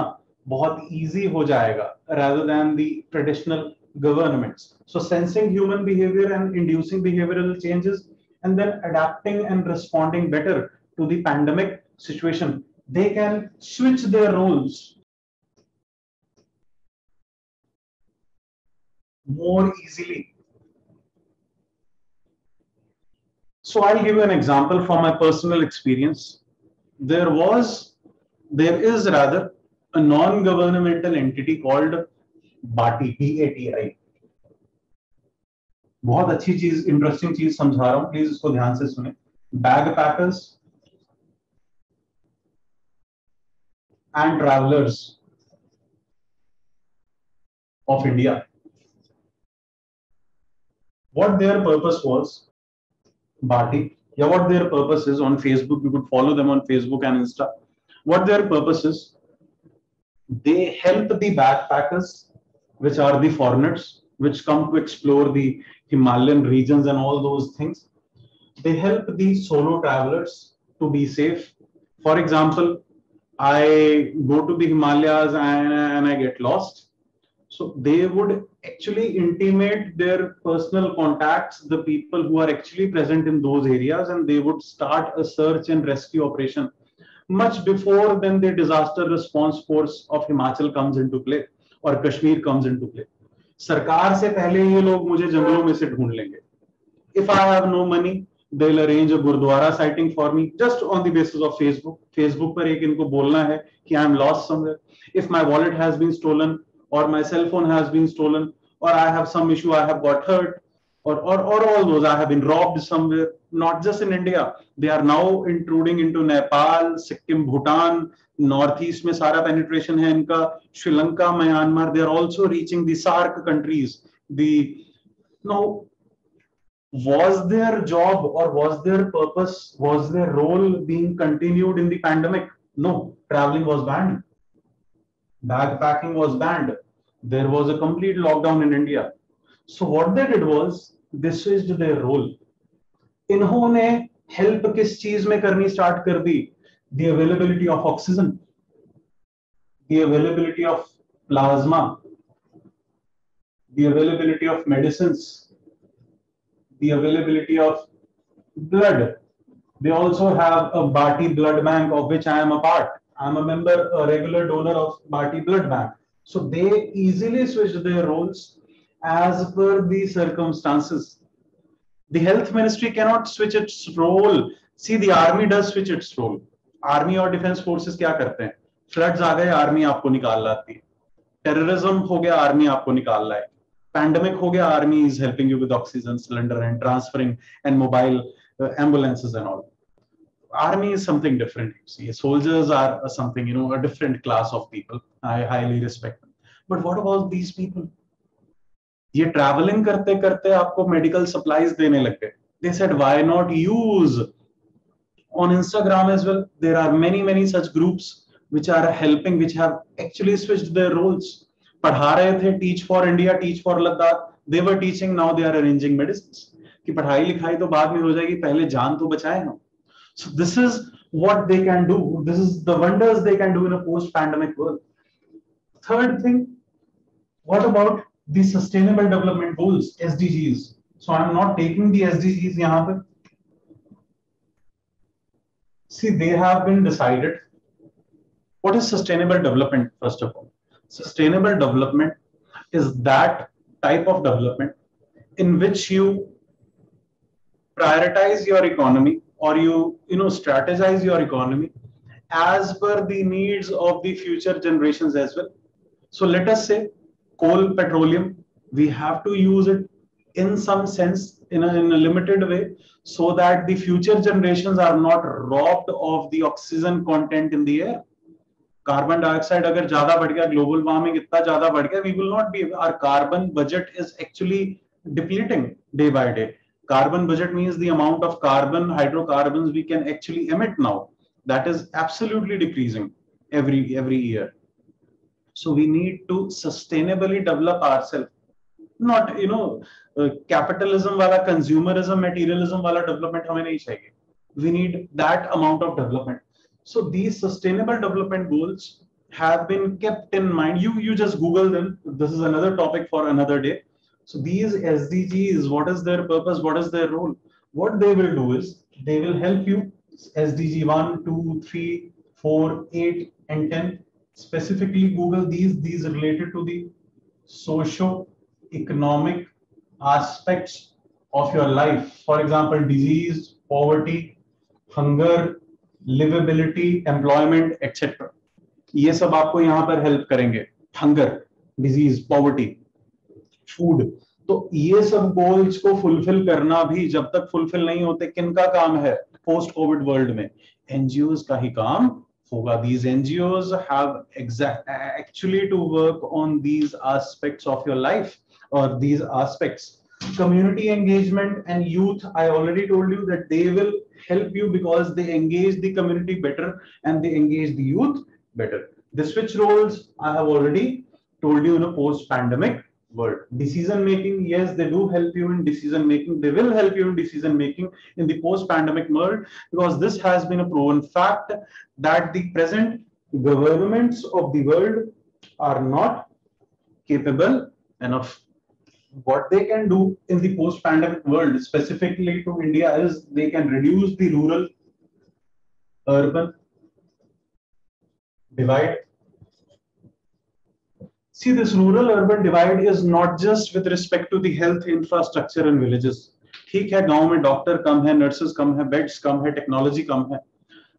बहुत easy हो जाएगा rather than the traditional governments. So sensing human behavior and inducing behavioral changes and then adapting and responding better to the pandemic situation, they can switch their roles more easily. So I'll give you an example from my personal experience. There was there is rather a non-governmental entity called BATI, BATI. बहुत अच्छी चीज, interesting चीज समझा रहा हूं, please इसको ध्यान से सुने. Bag packers and travellers of India, what their purpose was, BATI, yeah, what their purpose is on Facebook, you could follow them on Facebook and Insta. What their purpose is, they help the backpackers, which are the foreigners, which come to explore the Himalayan regions and all those things. They help the solo travelers to be safe. For example, I go to the Himalayas and I get lost. So they would actually intimate their personal contacts, the people who are actually present in those areas, and they would start a search and rescue operation much before then the disaster response force of Himachal comes into play or Kashmir comes into play. सरकार से पहले ये लोग मुझे जंगलों में से ढूंढ लेंगे. If I have no money, they'll arrange a Gurdwara sighting for me just on the basis of Facebook. Facebook पर एक इनको बोलना है कि I am lost somewhere. If my wallet has been stolen, or my cell phone has been stolen, or I have some issue, I have got hurt, or all those, I have been robbed somewhere, not just in India. They are now intruding into Nepal, Sikkim, Bhutan, Northeast में सारा penetration है इनका, Sri Lanka, Myanmar. They are also reaching the SAARC countries. Now, was their job or was their purpose, was their role being continued in the pandemic? No, traveling was banned. Backpacking was banned. There was a complete lockdown in India. So what they did was, they switched their role. इन्होंने help किस चीज में करनी start कर दी? The availability of oxygen, the availability of plasma, the availability of medicines, the availability of blood. They also have a BATI blood bank, of which I am a part. I am a member, a regular donor of BATI blood bank. So they easily switched their roles as per the circumstances. The health ministry cannot switch its role. See, the army does switch its role. Army और defense forces क्या करते हैं? Floods आ गए, army आपको निकाल लाती है. Terrorism हो गया, army आपको निकाल लाए. Pandemic हो गया, army is helping you with oxygen cylinder and transferring and mobile ambulances and all. Army is something different. You see, soldiers are something, a different class of people. I highly respect them. But what about these people? ये traveling करते करते आपको medical supplies देने लग गए. They said, why not use on Instagram as well? There are many such groups which are helping, which have actually switched their roles. पढ़ा रहे थे teach for India, teach for Ladakh. They were teaching, now they are arranging medicines. कि पढ़ाई लिखाई तो बाद में हो जाएगी, पहले जान तो बचाए हम. So this is what they can do. This is the wonders they can do in a post-pandemic world. Third thing, what about the Sustainable Development Goals, SDGs? So I'm not taking the SDGs यहाँ पे. See, they have been decided. What is sustainable development, first of all? Sustainable development is that type of development in which you prioritize your economy, or you strategize your economy as per the needs of the future generations as well. So let us say coal, petroleum, we have to use it in some sense, in a limited way, so that the future generations are not robbed of the oxygen content in the air. Carbon dioxide agar zyada badh gaya, global warming itna zyada badh gaya, we will not be, our carbon budget is actually depleting day by day. Carbon budget means the amount of carbon, hydrocarbons we can actually emit now. That is absolutely decreasing every year. So we need to sustainably develop ourselves. Not, capitalism wala, consumerism, materialism wala development hame nahi chahiye. We need that amount of development. So these sustainable development goals have been kept in mind. You just Google them. This is another topic for another day. So these SDGs, what is their purpose? What is their role? What they will do is, they will help you, SDG 1, 2, 3, 4, 8, and 10. Specifically Google these related to the socio-economic aspects of your life. For example, disease, poverty, hunger, livability, employment, etc. ये सब आपको यहाँ पर help करेंगे। Hunger, disease, poverty, food. तो ये सब goals को फुलफिल करना भी जब तक फुलफिल नहीं होते, किनका काम है पोस्ट कोविड वर्ल्ड में? एनजीओ का ही काम होगा। These NGOs have actually to work on these aspects of your life, or these aspects. Community engagement and youth, I already told you that they will help you because they engage the community better and they engage the youth better. The switch roles, I have already told you in a post pandemic world. Decision making, yes, they do help you in decision making. They will help you in decision making in the post pandemic world, because this has been a proven fact that the present governments of the world are not capable enough. What they can do in the post pandemic world, specifically to India, is they can reduce the rural urban divide. See, this rural urban divide is not just with respect to the health infrastructure in villages. ठीक है, गांव में doctor कम है, nurses कम है, beds कम है, technology कम है.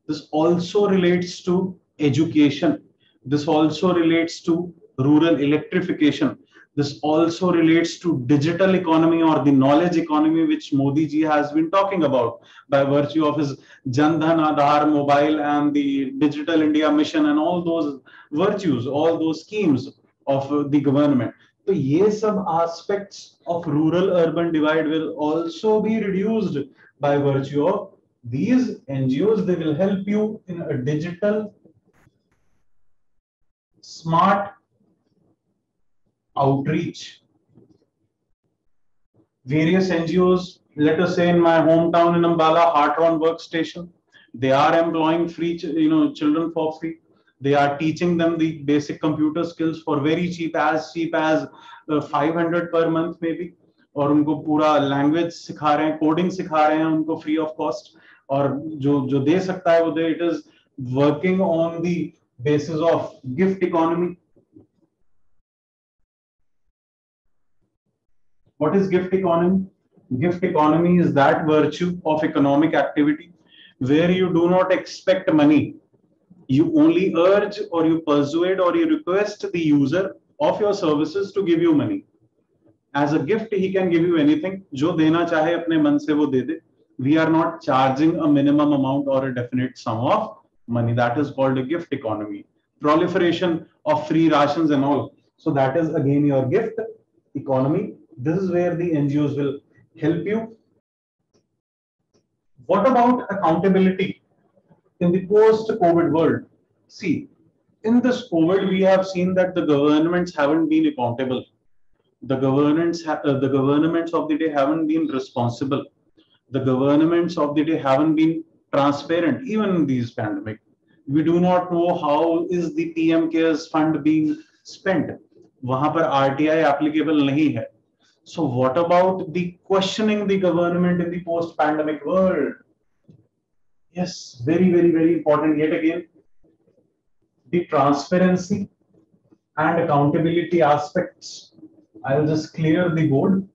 This also relates to education. This also relates to rural electrification. This also relates to digital economy, or the knowledge economy, which Modi ji has been talking about by virtue of his Jan Dhan Aadhar mobile and the Digital India mission and all those virtues, all those schemes of the government. So ये सब aspects of rural urban divide will also be reduced by virtue of these NGOs. They will help you in a digital, smart outreach. Various NGOs, let us say in my hometown in Ambala, Heartron Workstation, they are employing free, children for free. They are teaching them the basic computer skills for very cheap as 500 per month maybe. और उनको पूरा language सिखा रहे हैं, coding सिखा रहे हैं उनको फ्री ऑफ कॉस्ट. और जो दे सकता है वो दे. It is working on the basis of gift economy. What is gift economy? Gift economy is that virtue of economic activity where you do not expect money. You only urge, or you persuade, or you request the user of your services to give you money. As a gift, he can give you anything. जो देना चाहे अपने मन से वो दे दे. We are not charging a minimum amount or a definite sum of money. That is called a gift economy. Proliferation of free rations and all. So that is again your gift economy. This is where the NGOs will help you. What about accountability in the post-COVID world? See, in this COVID, we have seen that the governments haven't been accountable. The governments of the day haven't been responsible. The governments of the day haven't been transparent. Even in these pandemic, we do not know how is the PM cares fund being spent. वहां पर RTI applicable नहीं है. So what about the questioning the government in the post-pandemic world? Yes, very, very, very important. Yet again, the transparency and accountability aspects. I'll just clear the board.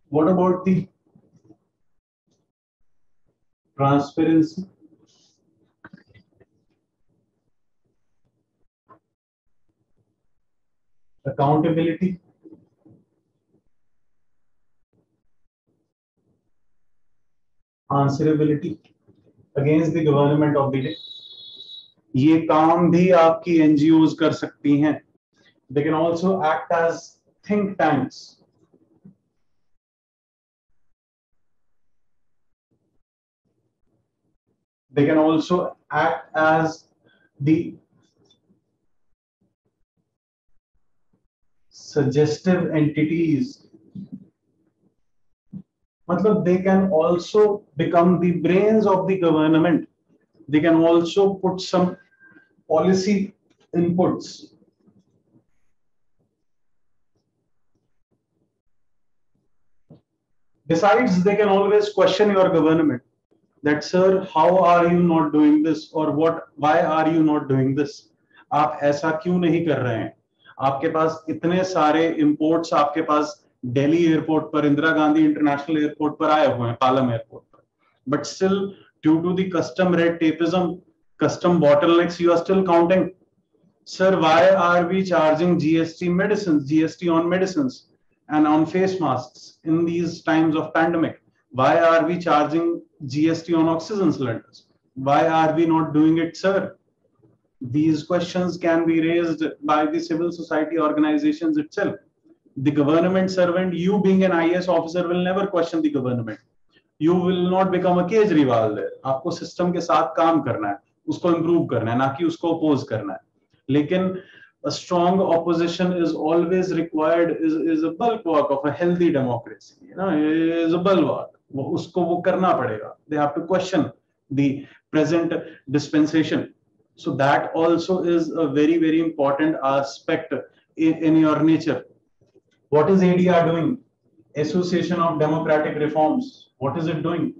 What about the transparency? Accountability, answerability against the government of the day. ये काम भी आपकी NGOs कर सकती हैं. They can also act as think tanks. They can also act as the suggestive entities. मतलब they can also become the brains of the government. They can also put some policy inputs. Besides, they can always question your government that, sir, how are you not doing this, or why are you not doing this? आप ऐसा क्यों नहीं कर रहे हैं? आपके पास इतने सारे imports, आपके पास दिल्ली एयरपोर्ट पर, इंदिरा गांधी इंटरनेशनल एयरपोर्ट पर आए हुए हैं, पालम एयरपोर्ट पर, but still due to the custom red tapism, custom bottlenecks, you are still counting. Sir, why are we charging GST on medicines and on face masks in these times of pandemic? Why are we charging GST on oxygen cylinders? Why are we not doing it, sir? These questions can be raised by the civil society organizations itself. The government servant, you being an IAS officer, will never question the government. You will not become a Kejriwal there. आपको system के साथ काम करना है, उसको improve करना है, ना कि उसको अपोज करना है. लेकिन a strong opposition is always required, is a bulwark of a healthy democracy, you know, is a bulwark. उसको वो करना पड़ेगा. They have to question the present dispensation. So that also is a very, very important aspect in your nature. What is ADR doing? Association of Democratic Reforms. What is it doing?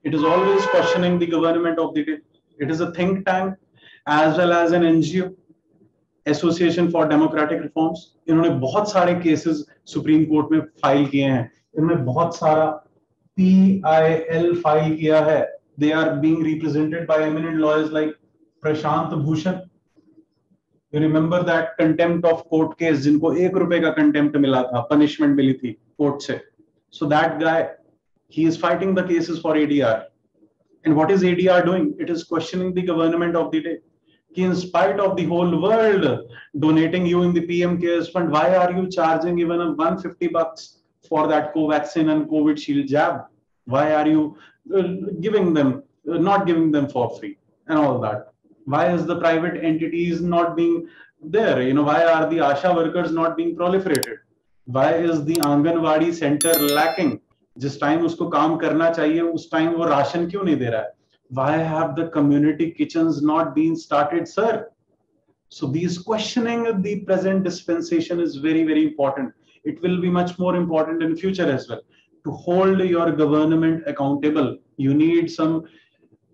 It is always questioning the government of the day. It is a think tank as well as an NGO, Association for Democratic Reforms. इन्होंने बहुत सारे cases supreme court में file किए हैं. इन्होंने बहुत सारा PIL file किया है. They are being represented by eminent lawyers like Prashant Bhushan. You remember that contempt of court case, जिनको ₹1 का contempt मिला था, punishment मिली थी कोर्ट से. So that guy, he is fighting the cases for ADR. And what is ADR doing? It is questioning the government of the day. In spite of the whole world donating you in the PM Cares Fund, why are you charging even $150 for that Covaxin and COVID Shield jab? Why are you giving them, not giving them for free and all that? Why is the private entities not being there? You know, why are the ASHA workers not being proliferated? Why is the Anganwadi center lacking? जिस time उसको काम करना चाहिए उस time वो ration क्यों नहीं दे रहा है? Why have the community kitchens not been started, sir? So these questioning the present dispensation is very, very important. It will be much more important in future as well. To hold your government accountable, you need some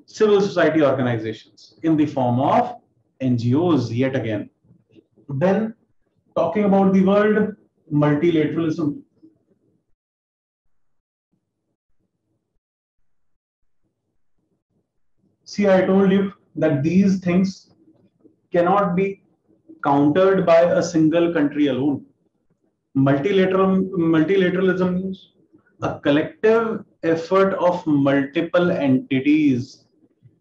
civil society organizations in the form of NGOs yet again. Then talking about the world multilateralism. See, I told you that these things cannot be countered by a single country alone. Multilateralism means a collective effort of multiple entities.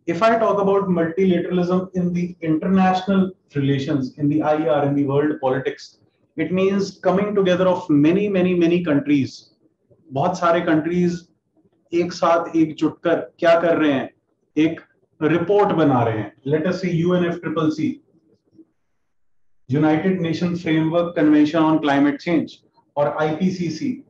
If I talk about multilateralism in the international relations, in the IR, in the world politics, it means coming together of many, many, many countries. बहुत सारे countries एक साथ एकजुट कर क्या कर रहे हैं? एक रिपोर्ट बना रहे हैं. Let us say UNFCCC, United Nations Framework Convention on Climate Change, or IPCC,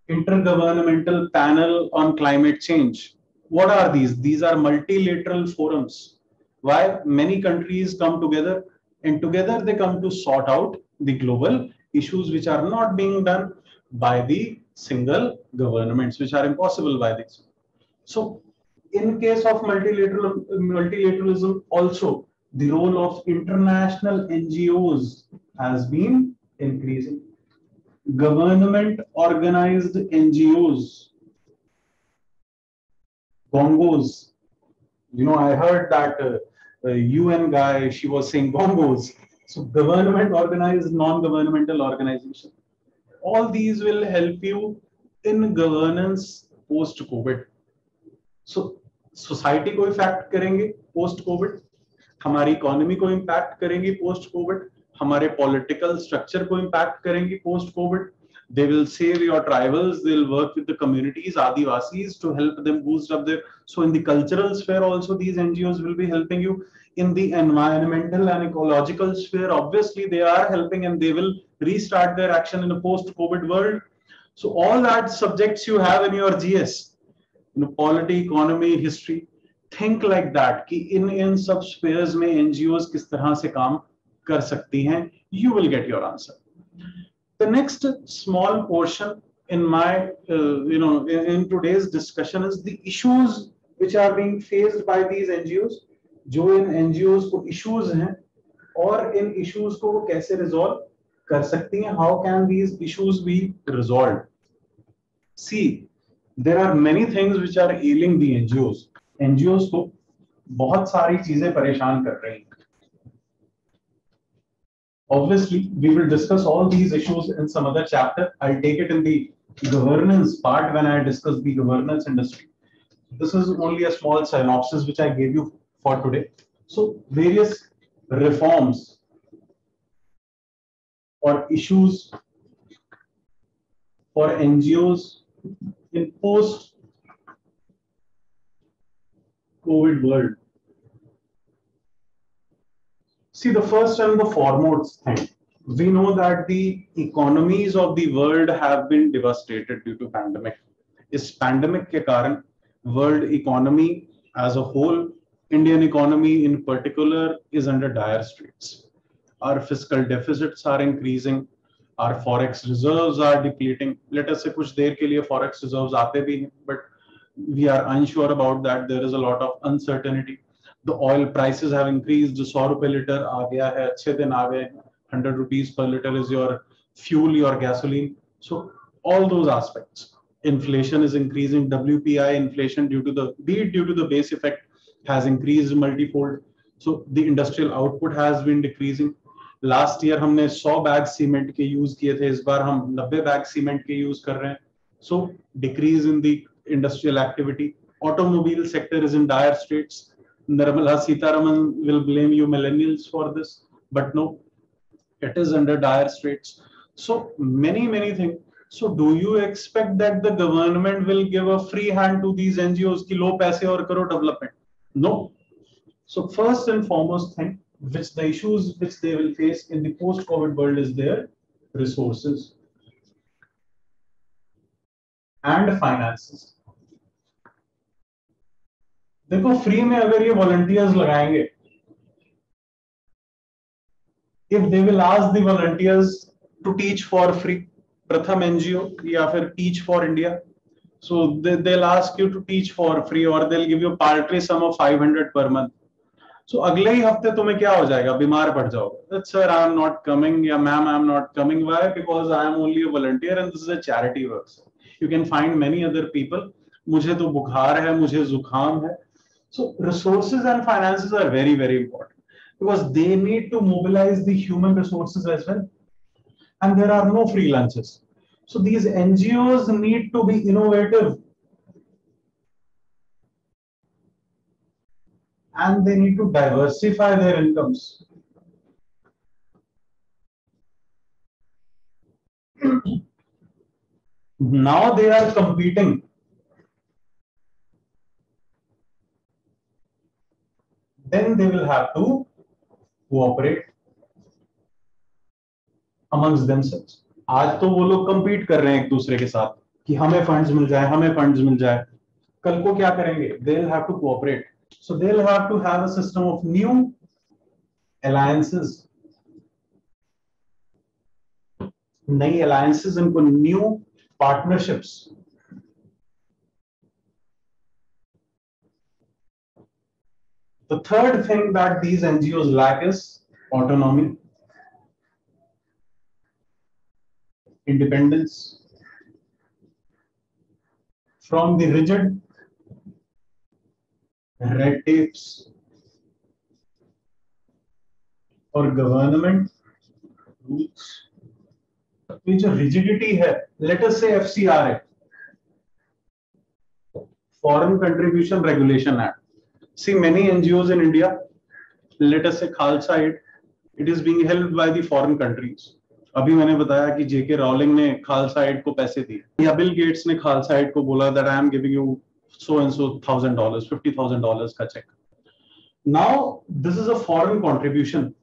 Intergovernmental Panel on Climate Change. What are these? These are multilateral forums. Why? Many countries come together and together they come to sort out the global issues which are not being done by the single governments, which are impossible by this. So in case of multilateralism also, the role of international NGOs has been increasing. Government organized NGOs, bongos. You know, I heard that UN guy, she was saying bongos. So government organized, non-governmental organization. All these will help you in governance post-COVID. So society को effect करेंगे post Covid, हमारी economy को impact करेंगी post Covid, हमारे political structure को impact करेंगी post Covid. They will save your tribals, they'll work with the communities, Adivasis, to help them boost up their. So in the cultural sphere also, these NGOs will be helping you. In the environmental and ecological sphere, obviously they are helping and they will restart their action in a post-COVID world. So all that subjects you have in your GS, you know, polity, economy, history, think like that कि इन सब spheres में NGOs किस तरह से काम कर सकती हैं. You will get your answer. The next small portion in my in today's discussion is the issues which are being faced by these NGOs. जो इन NGOs को issues हैं और इन issues को वो कैसे resolve कर सकती हैं? How can these issues be resolved? See, there are many things which are ailing the NGOs. NGOs को बहुत सारी चीजें परेशान कर रही हैं. Obviously, we will discuss all these issues in some other chapter. I'll take it in the governance part when I discuss the governance industry. This is only a small synopsis which I gave you for today. So, various reforms or issues for NGOs in post-COVID world. See, the first and the foremost thing, we know that the economies of the world have been devastated due to pandemic. इस pandemic के कारण world economy as a whole, Indian economy in particular, is under dire straits. Our fiscal deficits are increasing. Our forex reserves are depleting. Let us say कुछ देर के लिए forex reserves आते भी हैं, but we are unsure about that. There is a lot of uncertainty. The oil prices have increased. 100 रुपए litre आ गया है, अच्छे दिन आ गए. 100 rupees per liter is your fuel, your gasoline. So all those aspects. Inflation is increasing. WPI inflation due to the base effect has increased multifold. So the industrial output has been decreasing. Last year हमने 100 bag cement के use किए थे, इस बार हम 90 bag cement के use कर रहे हैं. So decrease in the industrial activity. Automobile sector is in dire straits. Nirmala Sitharaman will blame you millennials for this, but no, it is under dire straits. So many things. So do you expect that the government will give a free hand to these NGOs ki lo paise aur karo development? No. So first and foremost thing, which the issues which they will face in the post-COVID world is their resources and finances. देखो, free में अगर ये volunteers लगाएंगे, if they will ask the volunteers to teach for free, प्रथम NGO या फिर Teach for India, so they'll ask you to teach for free or they'll give you a paltry sum of 500 per month. So अगले ही हफ्ते तुम्हें क्या हो जाएगा, बीमार पड़ जाओगे. Sir, I am not coming, या ma'am, I am not coming. Why? Because I am only a volunteer and this is a charity work. You can find many other people. मुझे तो बुखार है, मुझे जुकाम है. So resources and finances are very important because they need to mobilize the human resources as well, and there are no free lunches. So these NGOs need to be innovative and they need to diversify their incomes. Now they are competing. Then they will have to cooperate amongst themselves. आज तो वो लोग compete कर रहे हैं एक दूसरे के साथ कि हमें funds मिल जाए, हमें funds मिल जाए. कल को क्या करेंगे? They'll have to cooperate. So they'll have to have a system of new alliances. नई alliances, इनको new partnerships. The third thing that these NGOs lack is autonomy, independence from the rigid red tapes or government rules. ये जो rigidity है, let us say FCRA, Foreign Contribution Regulation Act. See, many NGOs in India, let us say Khalsa Aid, it is being held by the foreign countries. अभी मैंने बताया कि JK Rowling ने Khalsa add को पैसे दिए, या बिल गेट्स ने खालसा एड को बोला that I am giving you so and so $1,000, $50,000 का check. Now this is a foreign contribution.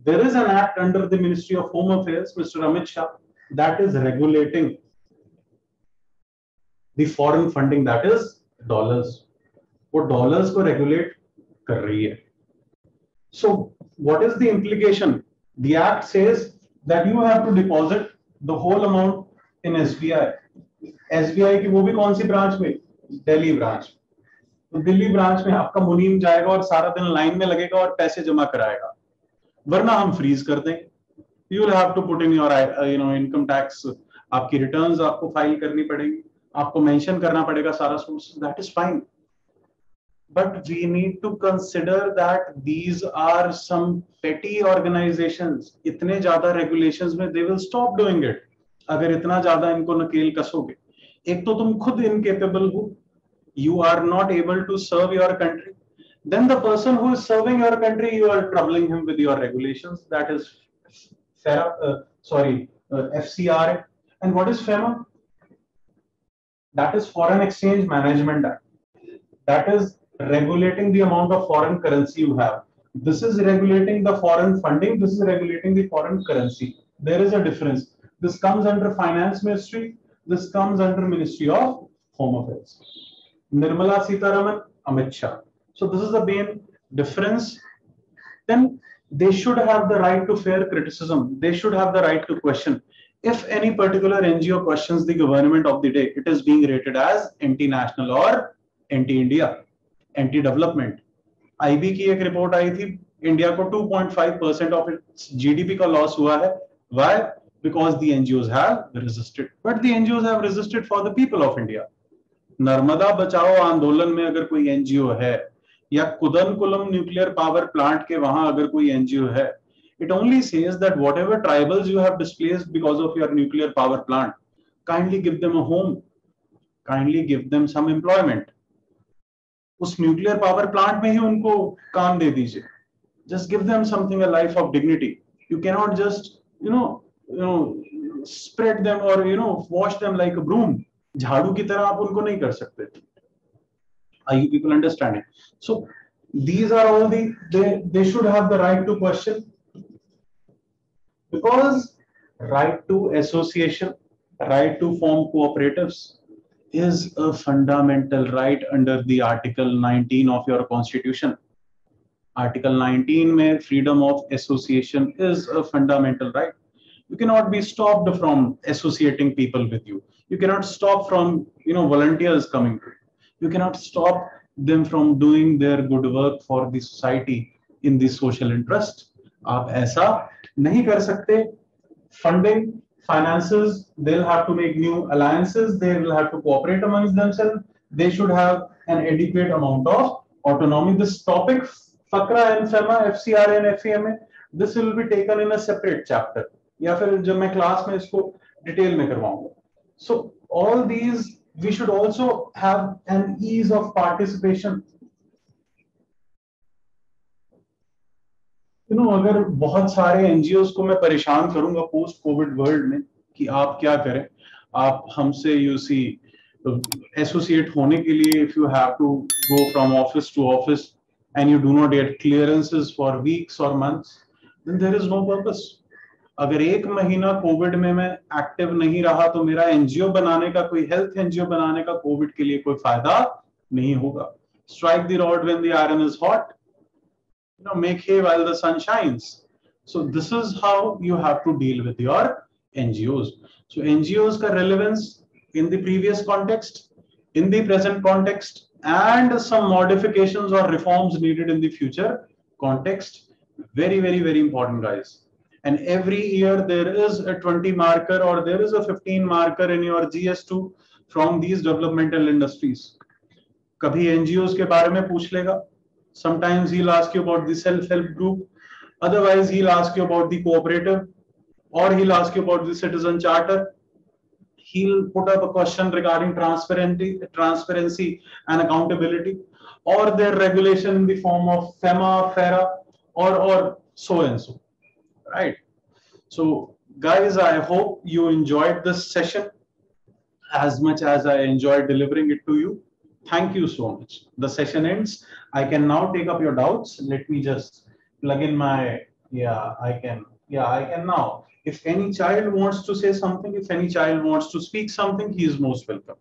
There is an act under the Ministry of Home Affairs, Mr. Amit Shah, that is regulating the foreign funding, that is dollars. वो dollars को regulate कर रही है. So what is the implication? The act says that you have to deposit the whole amount in SBI. SBI की वो भी कौन सी branch में? दिल्ली ब्रांच. तो दिल्ली ब्रांच में आपका मुनीम जाएगा और सारा दिन लाइन में लगेगा और पैसे जमा कराएगा, वरना हम फ्रीज कर दें. You will have to put in your income tax, आपकी returns आपको file करनी पड़ेगी, आपको mention करना पड़ेगा सारा sources. That is fine. But we need to consider that these are some petty organizations. इतने ज़्यादा regulations में they will stop doing it. अगर इतना ज़्यादा इनको नकेल कसोगे, एक तो तुम खुद incapable हो, you are not able to serve your country. Then the person who is serving your country, you are troubling him with your regulations. That is FCRA. And what is FEMA? That is Foreign Exchange Management Act. That is regulating the amount of foreign currency you have. This is regulating the foreign funding. This is regulating the foreign currency. There is a difference. This comes under Finance Ministry. This comes under Ministry of Home Affairs. Nirmala Sitharaman, Amit Shah. So this is the main difference. Then they should have the right to fair criticism. They should have the right to question. If any particular NGO questions the government of the day, it is being rated as anti-national or anti-India, anti-development. IB की एक report आई थी, India को 2.5% of its GDP का loss हुआ है. Why? Because the NGOs have resisted. But the NGOs have resisted for the people of India. Narmada बचाओ आंदोलन में अगर कोई एनजीओ है, या कुदनकुलम न्यूक्लियर पावर प्लांट के वहां अगर कोई एनजीओ है, it only says that whatever tribals you have displaced because of your nuclear power plant, kindly give them a home, kindly give them some employment. उस न्यूक्लियर पावर प्लांट में ही उनको काम दे दीजिए. Just give them something, a life of dignity. You cannot just spread them or wash them like a broom. झाड़ू की तरह आप उनको नहीं कर सकते. Are you people understanding? So these are all they should have the right to question, because right to association, right to form cooperatives is a fundamental right under the Article 19 of your Constitution. Article 19 में freedom of association is a fundamental right. You cannot be stopped from associating people with you. You cannot stop from volunteers coming to you. You cannot stop them from doing their good work for the society in the social interest. आप ऐसा नहीं कर सकते. Funding, finances, they'll have to make new alliances. They will have to cooperate amongst themselves. They should have an adequate amount of autonomy. This topic, FACRA and FEMA, FCRA and FEMA, this will be taken in a separate chapter. या फिर जब मैं class में इसको detail में करवाऊंगा. So all these we should also have an ease of participation. अगर बहुत सारे एनजीओस को मैं परेशान करूंगा पोस्ट कोविड वर्ल्ड में कि आप क्या करें, आप हमसे एसोसिएट होने के लिए if you have to go from office to office and you do not get clearances for weeks or months, then there is no purpose. अगर एक महीना कोविड में मैं एक्टिव नहीं रहा तो मेरा एनजीओ बनाने का, कोई हेल्थ एनजीओ बनाने का कोविड के लिए कोई फायदा नहीं होगा. Strike the rod when the iron is hot. Make hay while the sun shines. So this is how you have to deal with your NGOs. So NGOs का relevance in the previous context, in the present context, and some modifications or reforms needed in the future context. Very, very, very important, guys. And every year there is a 20 marker or there is a 15 marker in your GS2 from these developmental industries. कभी NGOs के बारे में पूछ लेगा. Sometimes he'll ask you about the self-help group. Otherwise, he'll ask you about the cooperative, or he'll ask you about the citizen charter. He'll put up a question regarding transparency and accountability, or their regulation in the form of FEMA, FERA, or so and so. Right? So, guys, I hope you enjoyed this session as much as I enjoyed delivering it to you. Thank you so much. The session ends. I can now take up your doubts. Let me just plug in my, I can now. If any child wants to say something, if any child wants to speak something, he is most welcome.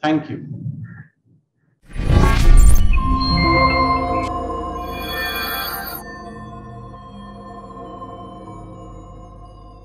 Thank you.